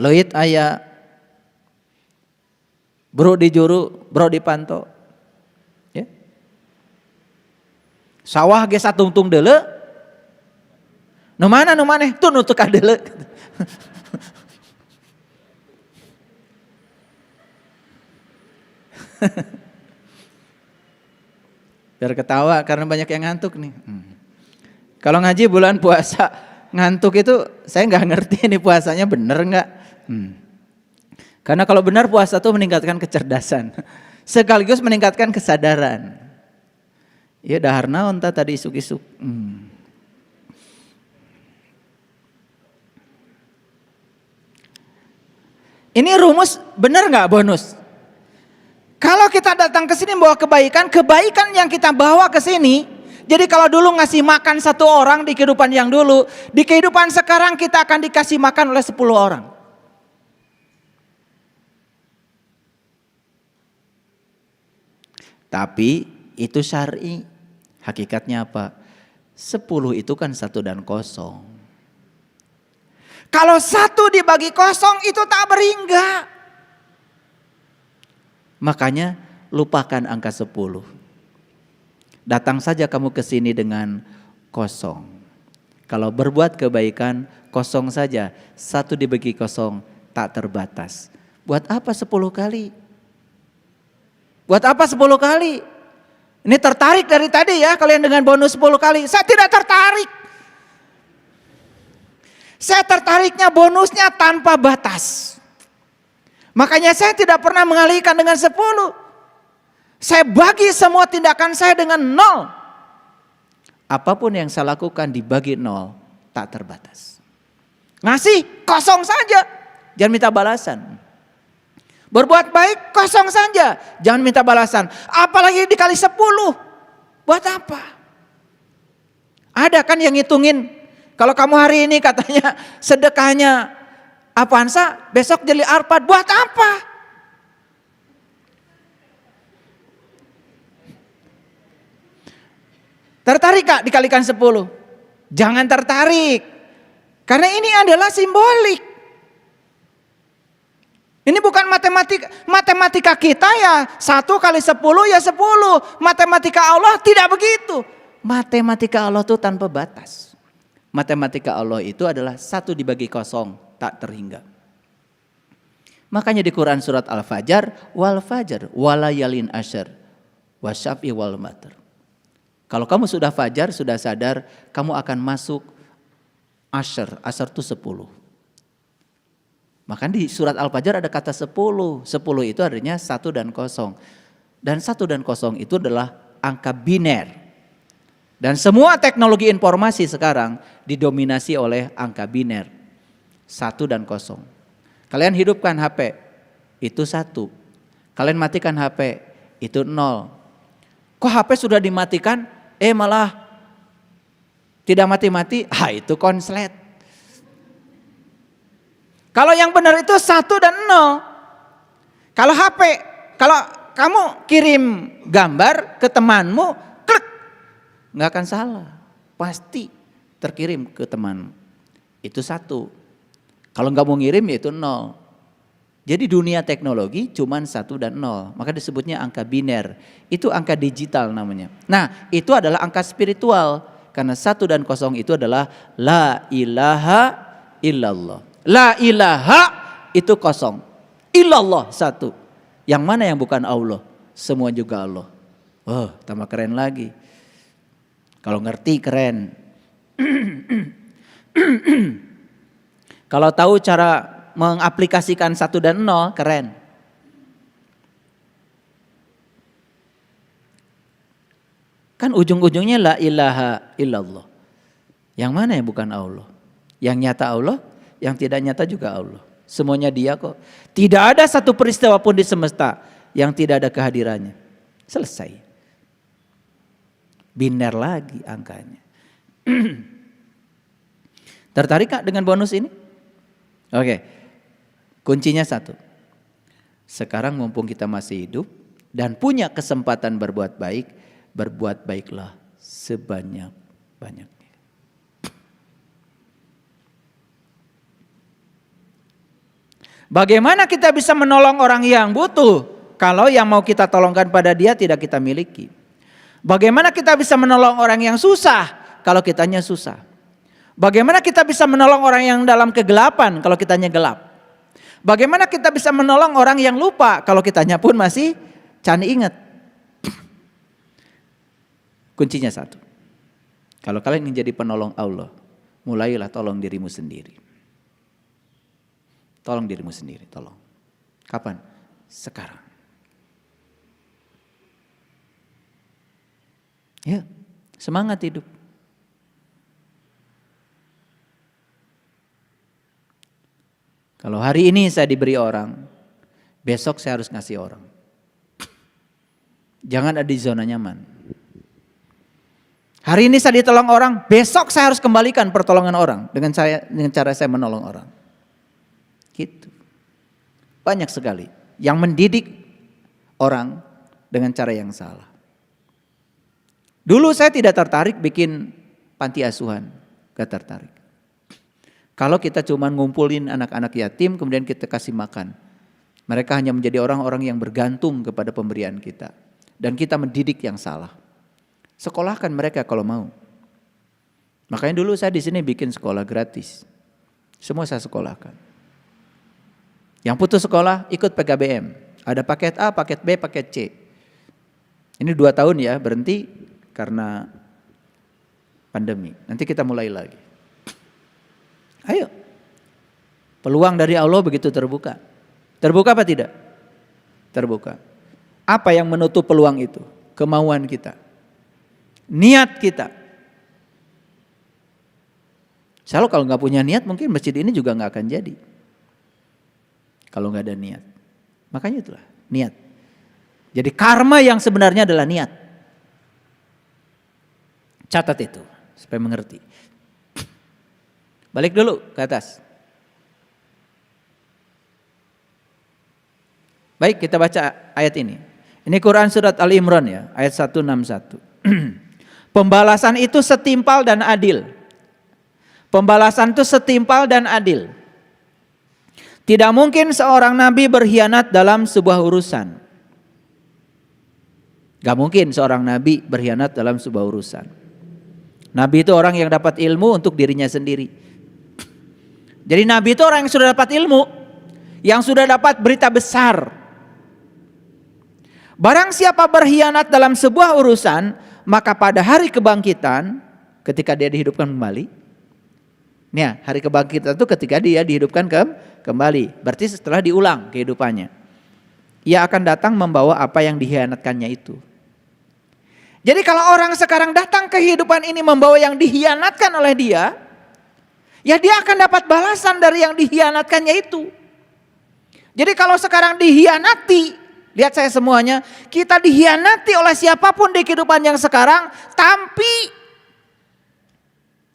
A: Loit aya. Bro di juru, bro di panto. Ya. Sawah ge satungtung deuleu. Nu mana tuh nu teu kadeuleu. Biar ketawa karena banyak yang ngantuk nih. Kalau ngaji bulan puasa ngantuk itu saya nggak ngerti ini puasanya bener nggak. Karena kalau benar puasa itu meningkatkan kecerdasan. Sekaligus meningkatkan kesadaran. Ya dahar naon tadi isuk-isuk. Ini rumus benar nggak bonus? Kalau kita datang ke sini bawa kebaikan, kebaikan yang kita bawa ke sini. Jadi kalau dulu ngasih makan 1 orang di kehidupan yang dulu, di kehidupan sekarang kita akan dikasih makan oleh 10 orang. Tapi itu syar'i. Hakikatnya apa? 10 itu kan 1 dan 0. Kalau 1 dibagi 0 itu tak berhingga. Makanya lupakan angka 10. Datang saja kamu ke sini dengan 0. Kalau berbuat kebaikan 0 saja. 1 dibagi 0 tak terbatas. Buat apa 10 kali? Buat apa 10 kali? Ini tertarik dari tadi ya kalian dengan bonus 10 kali. Saya tidak tertarik. Saya tertariknya bonusnya tanpa batas. Makanya saya tidak pernah mengalihkan dengan 10. Saya bagi semua tindakan saya dengan 0. Apapun yang saya lakukan dibagi 0 tak terbatas. Ngasih 0 saja. Jangan minta balasan. Berbuat baik 0 saja, jangan minta balasan. Apalagi dikali 10, buat apa? Ada kan yang ngitungin, kalau kamu hari ini katanya sedekahnya Avanza, besok jadi Alphard, buat apa? Tertarik Kak dikalikan 10? Jangan tertarik, karena ini adalah simbolik. Ini bukan matematika kita ya 1 kali 10 ya 10. Matematika Allah tidak begitu. Matematika Allah itu tanpa batas. Matematika Allah itu adalah 1 dibagi 0 tak terhingga. Makanya di Quran surat Al-Fajr, wal fajar walayalin asyr wasyafi wal matar. Kalau kamu sudah fajar, sudah sadar, kamu akan masuk asyr. Asyr itu 10. Maka di surat Al-Fajr ada kata 10. 10 itu artinya 1 dan 0. Dan 1 dan 0 itu adalah angka biner. Dan semua teknologi informasi sekarang didominasi oleh angka biner. 1 dan 0. Kalian hidupkan HP, itu 1. Kalian matikan HP, itu 0. Kok HP sudah dimatikan, malah tidak mati-mati? Itu konslet. Kalau yang benar itu 1 dan 0. Kalau HP, kalau kamu kirim gambar ke temanmu, klik, nggak akan salah. Pasti terkirim ke teman. Itu 1. Kalau nggak mau ngirim ya itu 0. Jadi dunia teknologi cuman 1 dan 0. Maka disebutnya angka biner. Itu angka digital namanya. Nah itu adalah angka spiritual. Karena 1 dan 0 itu adalah la ilaha illallah. La ilaha itu 0. Illallah 1. Yang mana yang bukan Allah? Semua juga Allah. Oh, tambah keren lagi. Kalau ngerti keren. Kalau tahu cara mengaplikasikan 1 dan 0 keren. Kan ujung-ujungnya la ilaha illallah. Yang mana yang bukan Allah? Yang nyata Allah, yang tidak nyata juga Allah. Semuanya Dia kok. Tidak ada satu peristiwa pun di semesta yang tidak ada kehadirannya. Selesai. Biner lagi angkanya. Tertarik Kak dengan bonus ini? Oke. Kuncinya 1. Sekarang mumpung kita masih hidup dan punya kesempatan berbuat baik, berbuat baiklah sebanyak-banyaknya. Bagaimana kita bisa menolong orang yang butuh kalau yang mau kita tolongkan pada dia tidak kita miliki? Bagaimana kita bisa menolong orang yang susah kalau kitanya susah? Bagaimana kita bisa menolong orang yang dalam kegelapan kalau kitanya gelap? Bagaimana kita bisa menolong orang yang lupa kalau kitanya pun masih can ingat? Kuncinya 1. Kalau kalian ingin jadi penolong Allah, mulailah tolong dirimu sendiri. Tolong dirimu sendiri, tolong. Kapan? Sekarang. Ya, semangat hidup. Kalau hari ini saya diberi orang, besok saya harus ngasih orang. Jangan ada di zona nyaman. Hari ini saya ditolong orang, besok saya harus kembalikan pertolongan orang dengan cara saya menolong orang. Gitu. Banyak sekali yang mendidik orang dengan cara yang salah. Dulu saya tidak tertarik bikin panti asuhan, gak tertarik. Kalau kita cuma ngumpulin anak-anak yatim kemudian kita kasih makan. Mereka hanya menjadi orang-orang yang bergantung kepada pemberian kita. Dan kita mendidik yang salah. Sekolahkan mereka kalau mau. Makanya dulu saya di sini bikin sekolah gratis. Semua saya sekolahkan. Yang putus sekolah ikut PKBM. Ada paket A, paket B, paket C. Ini 2 tahun ya berhenti karena pandemi. Nanti kita mulai lagi. Ayo. Peluang dari Allah begitu terbuka. Terbuka apa tidak? Terbuka. Apa yang menutup peluang itu? Kemauan kita. Niat kita. Kalau nggak punya niat mungkin masjid ini juga nggak akan jadi. Kalau nggak ada niat. Makanya itulah niat. Jadi karma yang sebenarnya adalah niat. Catat itu supaya mengerti. Balik dulu ke atas. Baik, kita baca ayat ini. Ini Quran surat Ali Imran ya, ayat 161. Pembalasan itu setimpal dan adil. Pembalasan itu setimpal dan adil. Tidak mungkin seorang nabi berkhianat dalam sebuah urusan. Gak mungkin seorang nabi berkhianat dalam sebuah urusan. Nabi itu orang yang dapat ilmu untuk dirinya sendiri. Jadi nabi itu orang yang sudah dapat ilmu, yang sudah dapat berita besar. Barang siapa berkhianat dalam sebuah urusan, maka pada hari kebangkitan, ketika dia dihidupkan kembali, nih hari kebangkitan itu ketika dia dihidupkan kembali, berarti setelah diulang kehidupannya, ia akan datang membawa apa yang dikhianatkannya itu. Jadi kalau orang sekarang datang ke kehidupan ini membawa yang dikhianatkan oleh dia, ya dia akan dapat balasan dari yang dikhianatkannya itu. Jadi kalau sekarang dikhianati, lihat saya semuanya, kita dikhianati oleh siapapun di kehidupan yang sekarang, tapi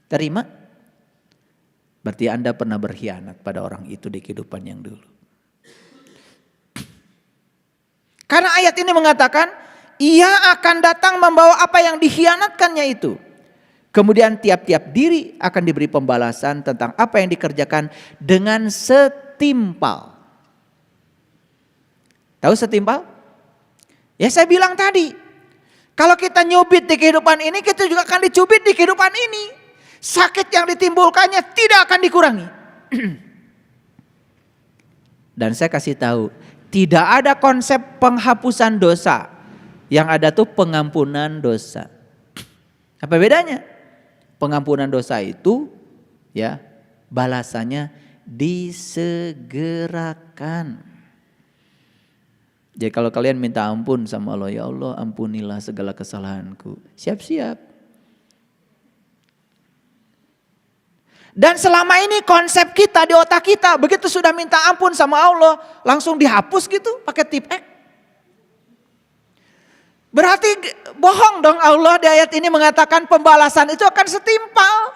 A: terima. Berarti Anda pernah berkhianat pada orang itu di kehidupan yang dulu. Karena ayat ini mengatakan, ia akan datang membawa apa yang dikhianatkannya itu. Kemudian tiap-tiap diri akan diberi pembalasan tentang apa yang dikerjakan dengan setimpal. Tahu setimpal? Ya saya bilang tadi, kalau kita nyubit di kehidupan ini, kita juga akan dicubit di kehidupan ini. Sakit yang ditimbulkannya tidak akan dikurangi. Dan saya kasih tahu, tidak ada konsep penghapusan dosa. Yang ada tuh pengampunan dosa. Apa bedanya? Pengampunan dosa itu ya balasannya disegerakan. Jadi kalau kalian minta ampun sama Allah, ya Allah ampunilah segala kesalahanku. Siap-siap. Dan selama ini konsep kita di otak kita, begitu sudah minta ampun sama Allah, langsung dihapus gitu pakai tip X. Berarti bohong dong Allah di ayat ini mengatakan pembalasan itu akan setimpal.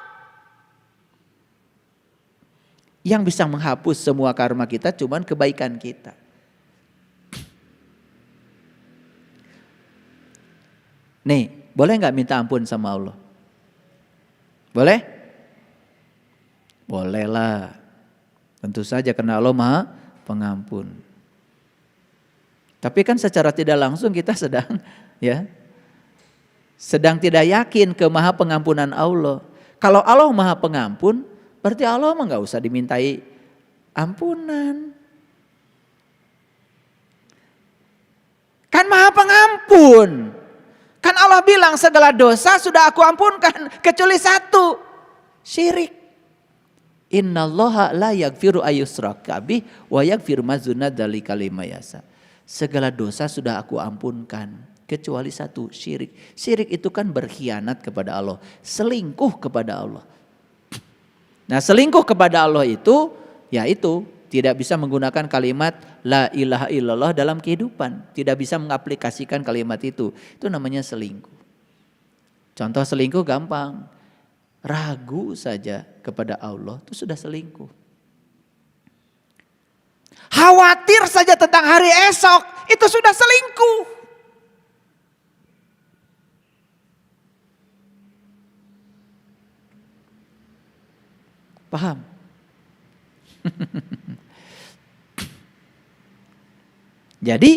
A: Yang bisa menghapus semua karma kita cuman kebaikan kita. Nih, boleh gak minta ampun sama Allah? Boleh? Boleh lah. Tentu saja karena Allah Maha Pengampun. Tapi kan secara tidak langsung kita sedang tidak yakin ke Maha Pengampunan Allah. Kalau Allah Maha Pengampun, berarti Allah mah gak usah dimintai ampunan. Kan Maha Pengampun. Kan Allah bilang segala dosa sudah aku ampunkan kecuali satu, syirik. Innallaha la yaghfiru ayyushraka bih wa yaghfiru ma dzuna dzalika liman yasha. Segala dosa sudah aku ampunkan kecuali satu, syirik. Syirik itu kan berkhianat kepada Allah, selingkuh kepada Allah. Nah, selingkuh kepada Allah itu yaitu tidak bisa menggunakan kalimat la ilaha illallah dalam kehidupan, tidak bisa mengaplikasikan kalimat itu. Itu namanya selingkuh. Contoh selingkuh gampang. Ragu saja kepada Allah itu sudah selingkuh. Khawatir saja tentang hari esok itu sudah selingkuh. Paham? Jadi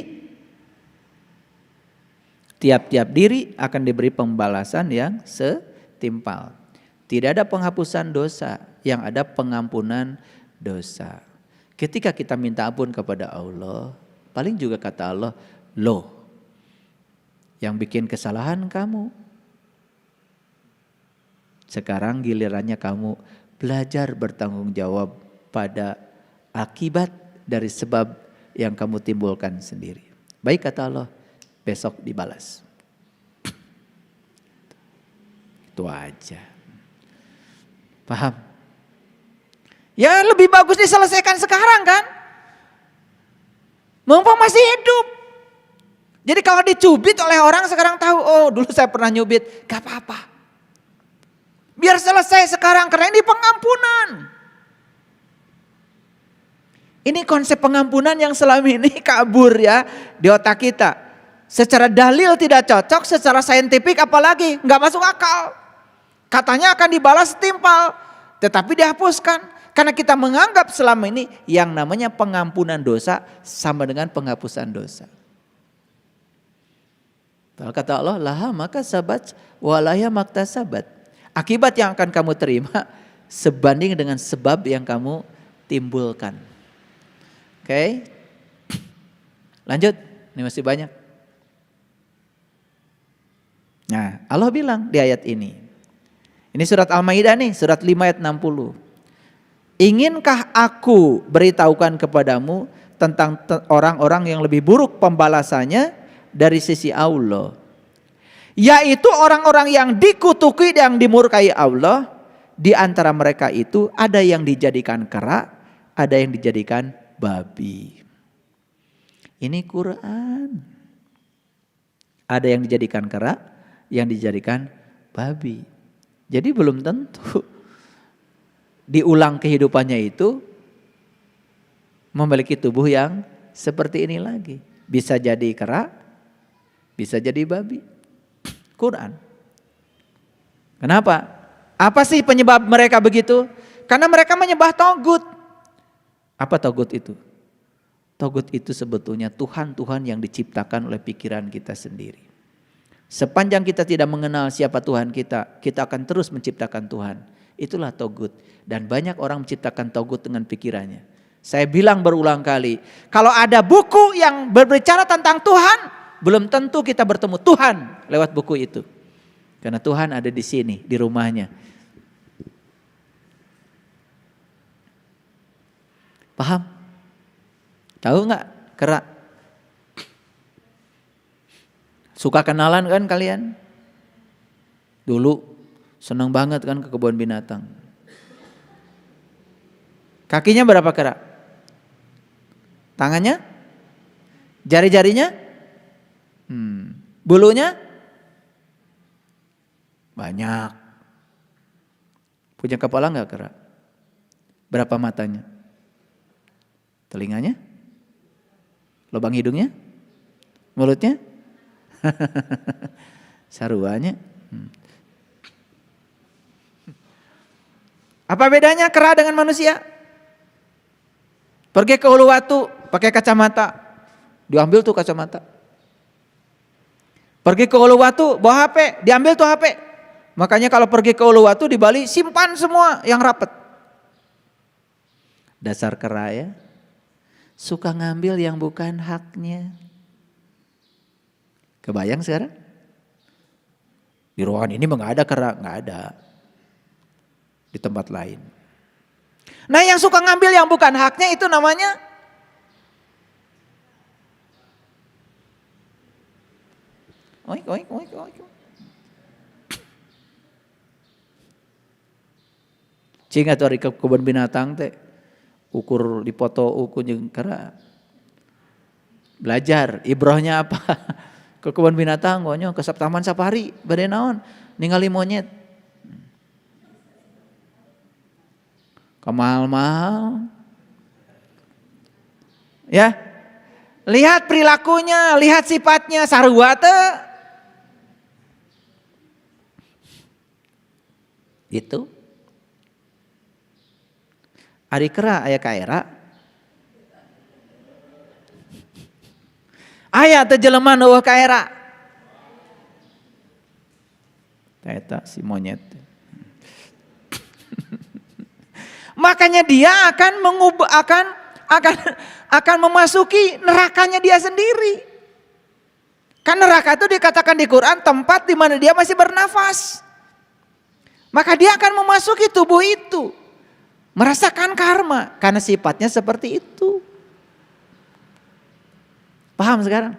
A: tiap-tiap diri akan diberi pembalasan yang setimpal. Tidak ada penghapusan dosa, yang ada pengampunan dosa. Ketika kita minta ampun kepada Allah, paling juga kata Allah, loh, yang bikin kesalahan kamu. Sekarang gilirannya kamu belajar bertanggung jawab pada akibat dari sebab yang kamu timbulkan sendiri. Baik kata Allah, besok dibalas. Itu aja. Paham? Ya lebih bagus diselesaikan sekarang kan? Mumpung masih hidup. Jadi kalau dicubit oleh orang sekarang tahu, oh dulu saya pernah nyubit, gak apa-apa. Biar selesai sekarang karena ini pengampunan. Ini konsep pengampunan yang selama ini kabur ya di otak kita. Secara dalil tidak cocok, secara saintifik apalagi gak masuk akal. Katanya akan dibalas setimpal, tetapi dihapuskan. Karena kita menganggap selama ini yang namanya pengampunan dosa sama dengan penghapusan dosa. Kata Allah, laha maka sabat walaya makta sabat. Akibat yang akan kamu terima sebanding dengan sebab yang kamu timbulkan. Oke. Lanjut, ini masih banyak. Nah, Allah bilang di ayat ini. Ini surat Al-Maidah nih, surat 5 ayat 60. Inkah aku beritahukan kepadamu tentang orang-orang yang lebih buruk pembalasannya dari sisi Allah? Yaitu orang-orang yang dikutuki dan dimurkai Allah. Di antara mereka itu ada yang dijadikan kera, ada yang dijadikan babi. Ini Quran. Ada yang dijadikan kera, yang dijadikan babi. Jadi belum tentu diulang kehidupannya itu memiliki tubuh yang seperti ini lagi. Bisa jadi kera, bisa jadi babi. Quran. Kenapa? Apa sih penyebab mereka begitu? Karena mereka menyembah togut. Apa togut itu? Togut itu sebetulnya Tuhan-Tuhan yang diciptakan oleh pikiran kita sendiri. Sepanjang kita tidak mengenal siapa Tuhan kita, kita akan terus menciptakan Tuhan. Itulah togut. Dan banyak orang menciptakan togut dengan pikirannya. Saya bilang berulang kali, kalau ada buku yang berbicara tentang Tuhan, belum tentu kita bertemu Tuhan lewat buku itu. Karena Tuhan ada di sini, di rumahnya. Paham? Tahu nggak kera? Suka kenalan kan kalian? Dulu senang banget kan ke kebun binatang. Kakinya berapa kera? Tangannya? Jari-jarinya? Bulunya? Banyak. Punya kepala enggak kera? Berapa matanya? Telinganya? Lubang hidungnya? Mulutnya? Saruanya. Apa bedanya kera dengan manusia? Pergi ke Uluwatu pakai kacamata, diambil tuh kacamata. Pergi ke Uluwatu bawa HP, diambil tuh HP. Makanya kalau pergi ke Uluwatu di Bali simpan semua yang rapat. Dasar kera ya, suka ngambil yang bukan haknya. Kebayang sekarang? Di ruangan ini nggak ada kera, nggak ada. Di tempat lain. Nah yang suka ngambil yang bukan haknya itu namanya oik, oik, oik, oik. Cing atuh ari ke kebun binatang teh ukur dipoto ukur jeung kara belajar ibrohnya apa ke kebun binatang gonyo ke taman safari bade naon ningali monyet mahal-mahal ya, lihat perilakunya, lihat sifatnya sarua teu itu ari kera aya kaera aya teh jelema nu eueuh kaera eta si monyet. Makanya dia akan akan memasuki nerakanya dia sendiri. Kan neraka itu dikatakan di Quran tempat di mana dia masih bernafas. Maka dia akan memasuki tubuh itu. Merasakan karma karena sifatnya seperti itu. Paham sekarang?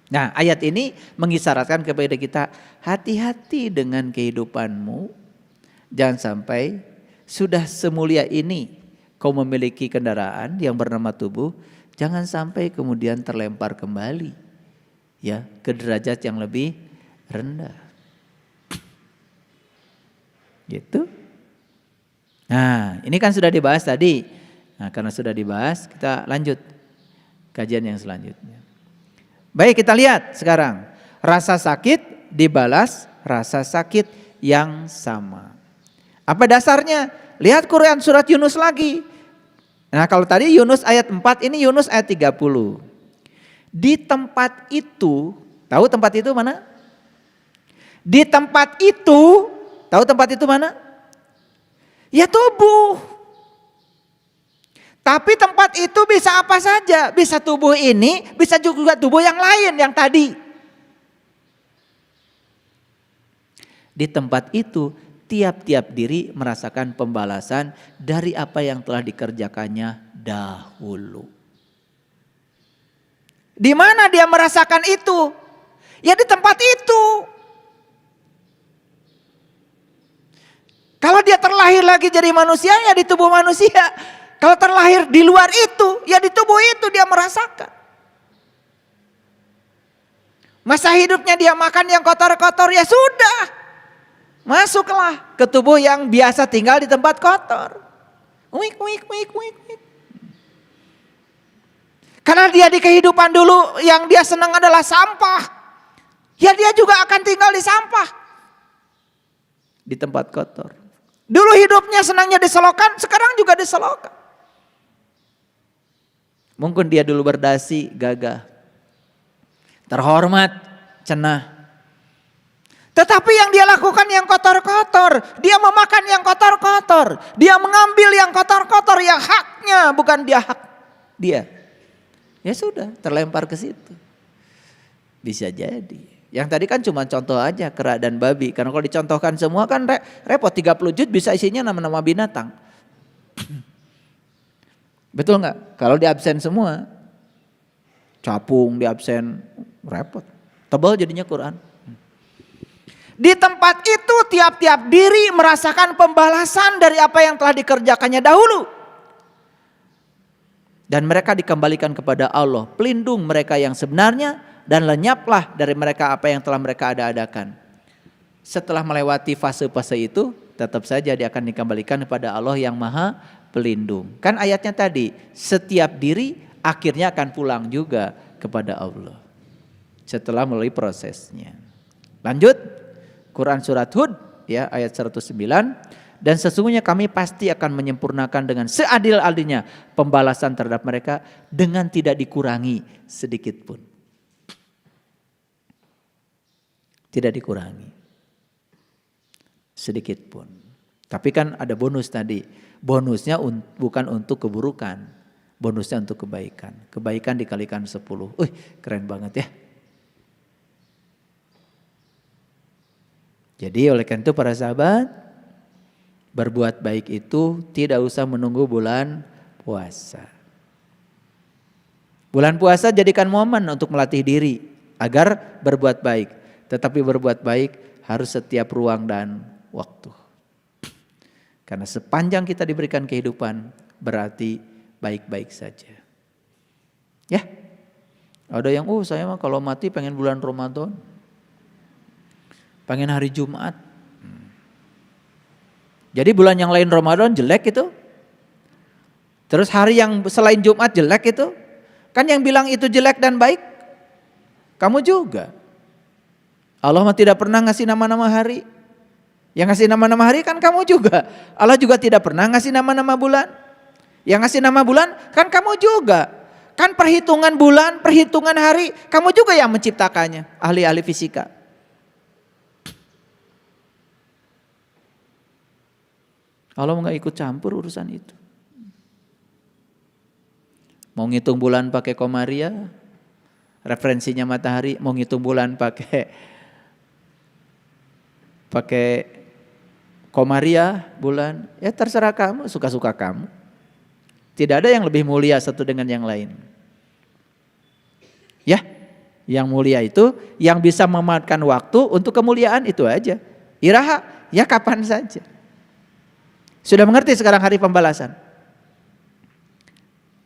A: Nah, ayat ini mengisyaratkan kepada kita hati-hati dengan kehidupanmu. Jangan sampai sudah semulia ini kau memiliki kendaraan yang bernama tubuh, jangan sampai kemudian terlempar kembali ya ke derajat yang lebih rendah. Gitu. Nah, ini kan sudah dibahas tadi. Nah, karena sudah dibahas, kita lanjut kajian yang selanjutnya. Baik, kita lihat sekarang. Rasa sakit dibalas rasa sakit yang sama. Apa dasarnya? Lihat Quran surat Yunus lagi. Nah kalau tadi Yunus ayat 4, ini Yunus ayat 30. Di tempat itu, tahu tempat itu mana? Di tempat itu, tahu tempat itu mana? Ya tubuh. Tapi tempat itu bisa apa saja. Bisa tubuh ini, bisa juga tubuh yang lain yang tadi. Di tempat itu tiap-tiap diri merasakan pembalasan dari apa yang telah dikerjakannya dahulu. Di mana dia merasakan itu? Ya di tempat itu. Kalau dia terlahir lagi jadi manusia ya di tubuh manusia. Kalau terlahir di luar itu ya di tubuh itu dia merasakan. Masa hidupnya dia makan yang kotor-kotor ya sudah. Masuklah ke tubuh yang biasa tinggal di tempat kotor. Uik, uik, uik, uik, uik. Karena dia di kehidupan dulu yang dia senang adalah sampah. Ya dia juga akan tinggal di sampah. Di tempat kotor. Dulu hidupnya senangnya di selokan, sekarang juga di selokan. Mungkin dia dulu berdasi, gagah. Terhormat, cenah. Tetapi yang dia lakukan yang kotor-kotor. Dia memakan yang kotor-kotor. Dia mengambil yang kotor-kotor yang haknya. Bukan dia hak dia. Ya sudah terlempar ke situ. Bisa jadi. Yang tadi kan cuma contoh aja kera dan babi. Karena kalau dicontohkan semua kan repot 30 juz bisa isinya nama-nama binatang. Betul nggak? Kalau di absen semua. Capung di absen repot. Tebal jadinya Quran. Di tempat itu tiap-tiap diri merasakan pembalasan dari apa yang telah dikerjakannya dahulu. Dan mereka dikembalikan kepada Allah, pelindung mereka yang sebenarnya dan lenyaplah dari mereka apa yang telah mereka ada-adakan. Setelah melewati fase-fase itu, tetap saja dia akan dikembalikan kepada Allah yang Maha Pelindung. Kan ayatnya tadi, setiap diri akhirnya akan pulang juga kepada Allah. Setelah melalui prosesnya. Lanjut. Quran surat Hud ya ayat 109 dan sesungguhnya kami pasti akan menyempurnakan dengan seadil-adilnya pembalasan terhadap mereka dengan tidak dikurangi sedikit pun. Tidak dikurangi sedikit pun. Tapi kan ada bonus tadi. Bonusnya bukan untuk keburukan. Bonusnya untuk kebaikan. Kebaikan dikalikan 10. Keren banget ya. Jadi oleh karena itu para sahabat, Berbuat baik itu tidak usah menunggu bulan puasa. Bulan puasa jadikan momen untuk melatih diri agar berbuat baik. Tetapi berbuat baik harus setiap ruang dan waktu. Karena sepanjang kita diberikan kehidupan berarti baik-baik saja. Ya. Ada yang saya mah kalau mati pengen bulan Ramadan. Pengen hari Jumat. Jadi bulan yang lain Ramadan jelek itu. Terus hari yang selain Jumat jelek itu. Kan yang bilang itu jelek dan baik kamu juga. Allah mah tidak pernah ngasih nama-nama hari. Yang ngasih nama-nama hari kan kamu juga. Allah juga tidak pernah ngasih nama-nama bulan. Yang ngasih nama bulan kan kamu juga. Kan perhitungan bulan, perhitungan hari kamu juga yang menciptakannya. Ahli-ahli fisika. Allah nggak ikut campur urusan itu. Mau ngitung bulan pakai komaria, referensinya matahari. Mau ngitung bulan pakai komaria bulan, ya terserah kamu, suka-suka kamu. Tidak ada yang lebih mulia satu dengan yang lain. Ya, yang mulia itu yang bisa memanfaatkan waktu untuk kemuliaan itu aja. Iraha, ya kapan saja. Sudah mengerti sekarang hari pembalasan?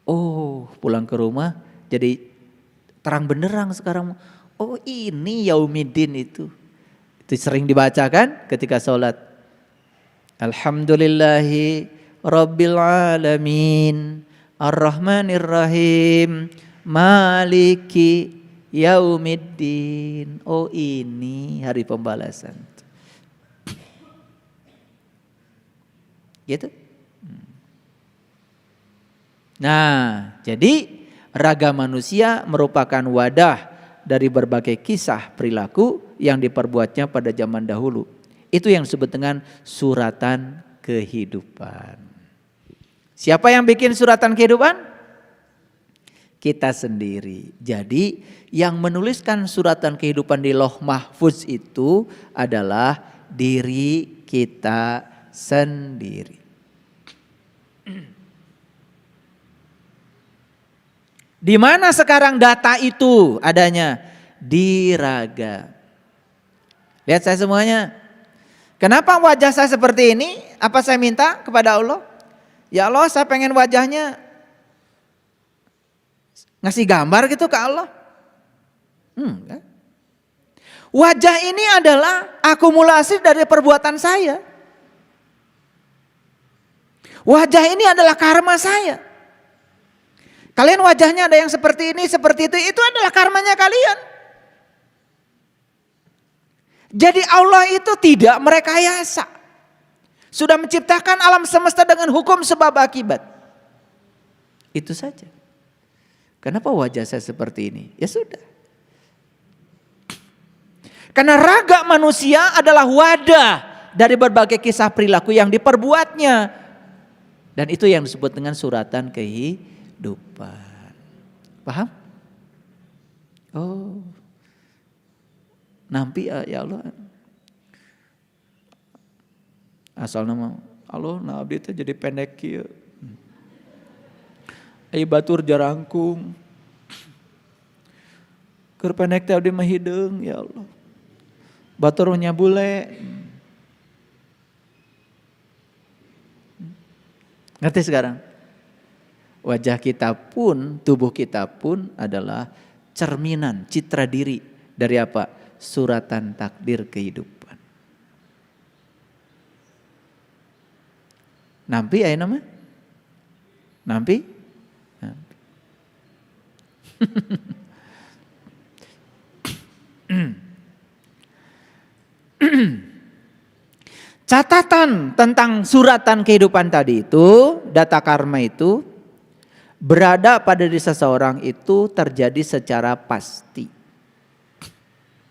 A: Oh, pulang ke rumah jadi terang benderang sekarang. Oh, ini Yaumiddin itu. Itu sering dibacakan ketika sholat. Alhamdulillahi Rabbil Alamin Ar-Rahmanir Rahim Maliki Yaumiddin. Oh, ini hari pembalasan. Gitu. Nah, jadi raga manusia merupakan wadah dari berbagai kisah perilaku yang diperbuatnya pada zaman dahulu. Itu yang disebut dengan suratan kehidupan. Siapa yang bikin suratan kehidupan? Kita sendiri. Jadi yang menuliskan suratan kehidupan di Lauh Mahfuz itu adalah diri kita sendiri. Di mana sekarang data itu adanya? Di raga. Lihat saya semuanya. Kenapa wajah saya seperti ini? Apa saya minta kepada Allah? Ya Allah, saya pengen wajahnya ngasih gambar gitu ke Allah. Kan? Wajah ini adalah akumulasi dari perbuatan saya. Wajah ini adalah karma saya. Kalian wajahnya ada yang seperti ini, seperti itu adalah karmanya kalian. Jadi Allah itu tidak merekayasa. Sudah menciptakan alam semesta dengan hukum sebab akibat. Itu saja. Kenapa wajah saya seperti ini? Ya sudah. Karena raga manusia adalah wadah dari berbagai kisah perilaku yang diperbuatnya. Dan itu yang disebut dengan suratan kehidupan. Paham? Oh. Nampi ya Allah. Asal nama Allah nah abdi teh jadi pendek kieu. Ai batur jarangkung. Keur pendek teh abdi mah hideung ya Allah. Batur nya bule. Ngerti sekarang? Wajah kita pun, tubuh kita pun adalah cerminan, citra diri dari apa? Suratan takdir kehidupan. Nampi aya nama? Nampi? Nampi. Catatan tentang suratan kehidupan tadi itu, data karma itu berada pada diri seseorang itu terjadi secara pasti.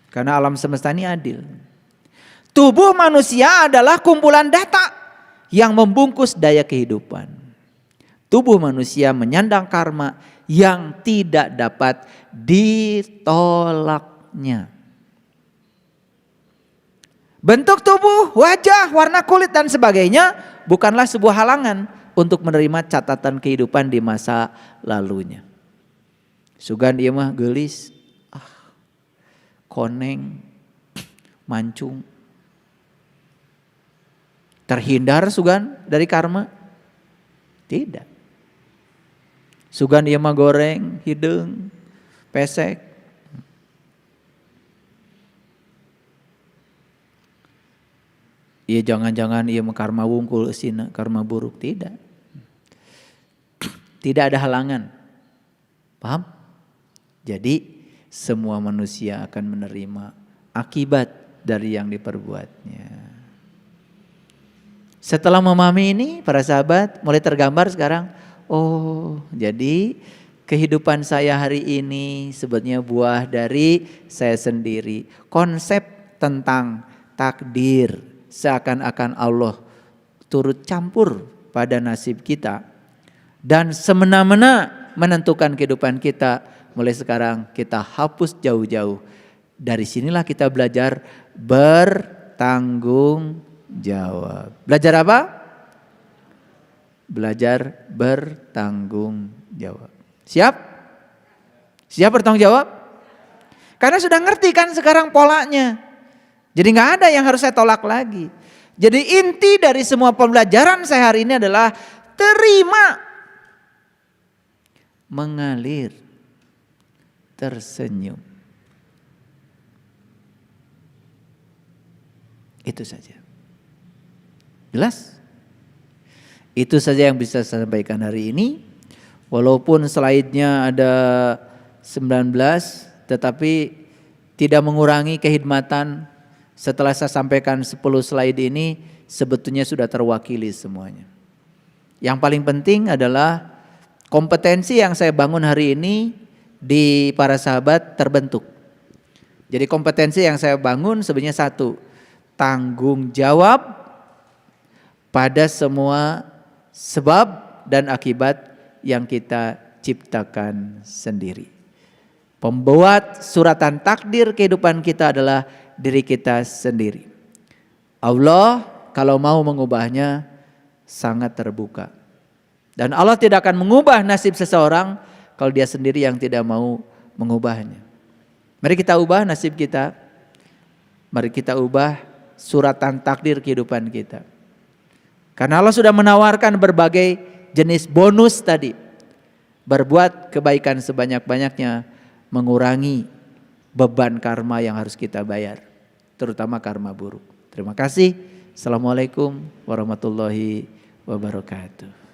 A: Karena alam semesta ini adil. Tubuh manusia adalah kumpulan data yang membungkus daya kehidupan. Tubuh manusia menyandang karma yang tidak dapat ditolaknya. Bentuk tubuh, wajah, warna kulit dan sebagainya bukanlah sebuah halangan untuk menerima catatan kehidupan di masa lalunya. Sugan ieu mah geulis, koneng, mancung. Terhindar sugan dari karma? Tidak. Sugan ieu mah goreng, hideung, pesek. Iya jangan-jangan ia karma wungkul sina, karma buruk. Tidak. Tidak ada halangan. Paham? Jadi semua manusia akan menerima akibat dari yang diperbuatnya. Setelah memahami ini, para sahabat mulai tergambar sekarang. Oh, jadi kehidupan saya hari ini sebetulnya buah dari saya sendiri. Konsep tentang takdir seakan-akan Allah turut campur pada nasib kita dan semena-mena menentukan kehidupan kita. Mulai sekarang kita hapus jauh-jauh. Dari sinilah kita belajar bertanggung jawab. Belajar apa? Belajar bertanggung jawab. Siap? Siap bertanggung jawab? Karena sudah ngerti kan sekarang polanya. Jadi gak ada yang harus saya tolak lagi. Jadi inti dari semua pembelajaran saya hari ini adalah terima, mengalir, tersenyum. Itu saja. Jelas? Itu saja yang bisa saya sampaikan hari ini. Walaupun slide-nya ada 19, tetapi tidak mengurangi kehidmatan. Setelah saya sampaikan 10 slide ini, sebetulnya sudah terwakili semuanya. Yang paling penting adalah kompetensi yang saya bangun hari ini di para sahabat terbentuk. Jadi kompetensi yang saya bangun sebenarnya satu, tanggung jawab pada semua sebab dan akibat yang kita ciptakan sendiri. Pembuat suratan takdir kehidupan kita adalah diri kita sendiri. Allah kalau mau mengubahnya sangat terbuka. Dan Allah tidak akan mengubah nasib seseorang kalau dia sendiri yang tidak mau mengubahnya. Mari kita ubah nasib kita. Mari kita ubah suratan takdir kehidupan kita. Karena Allah sudah menawarkan berbagai jenis bonus tadi. Berbuat kebaikan sebanyak-banyaknya, mengurangi beban karma yang harus kita bayar. Terutama karma buruk. Terima kasih. Assalamualaikum warahmatullahi wabarakatuh.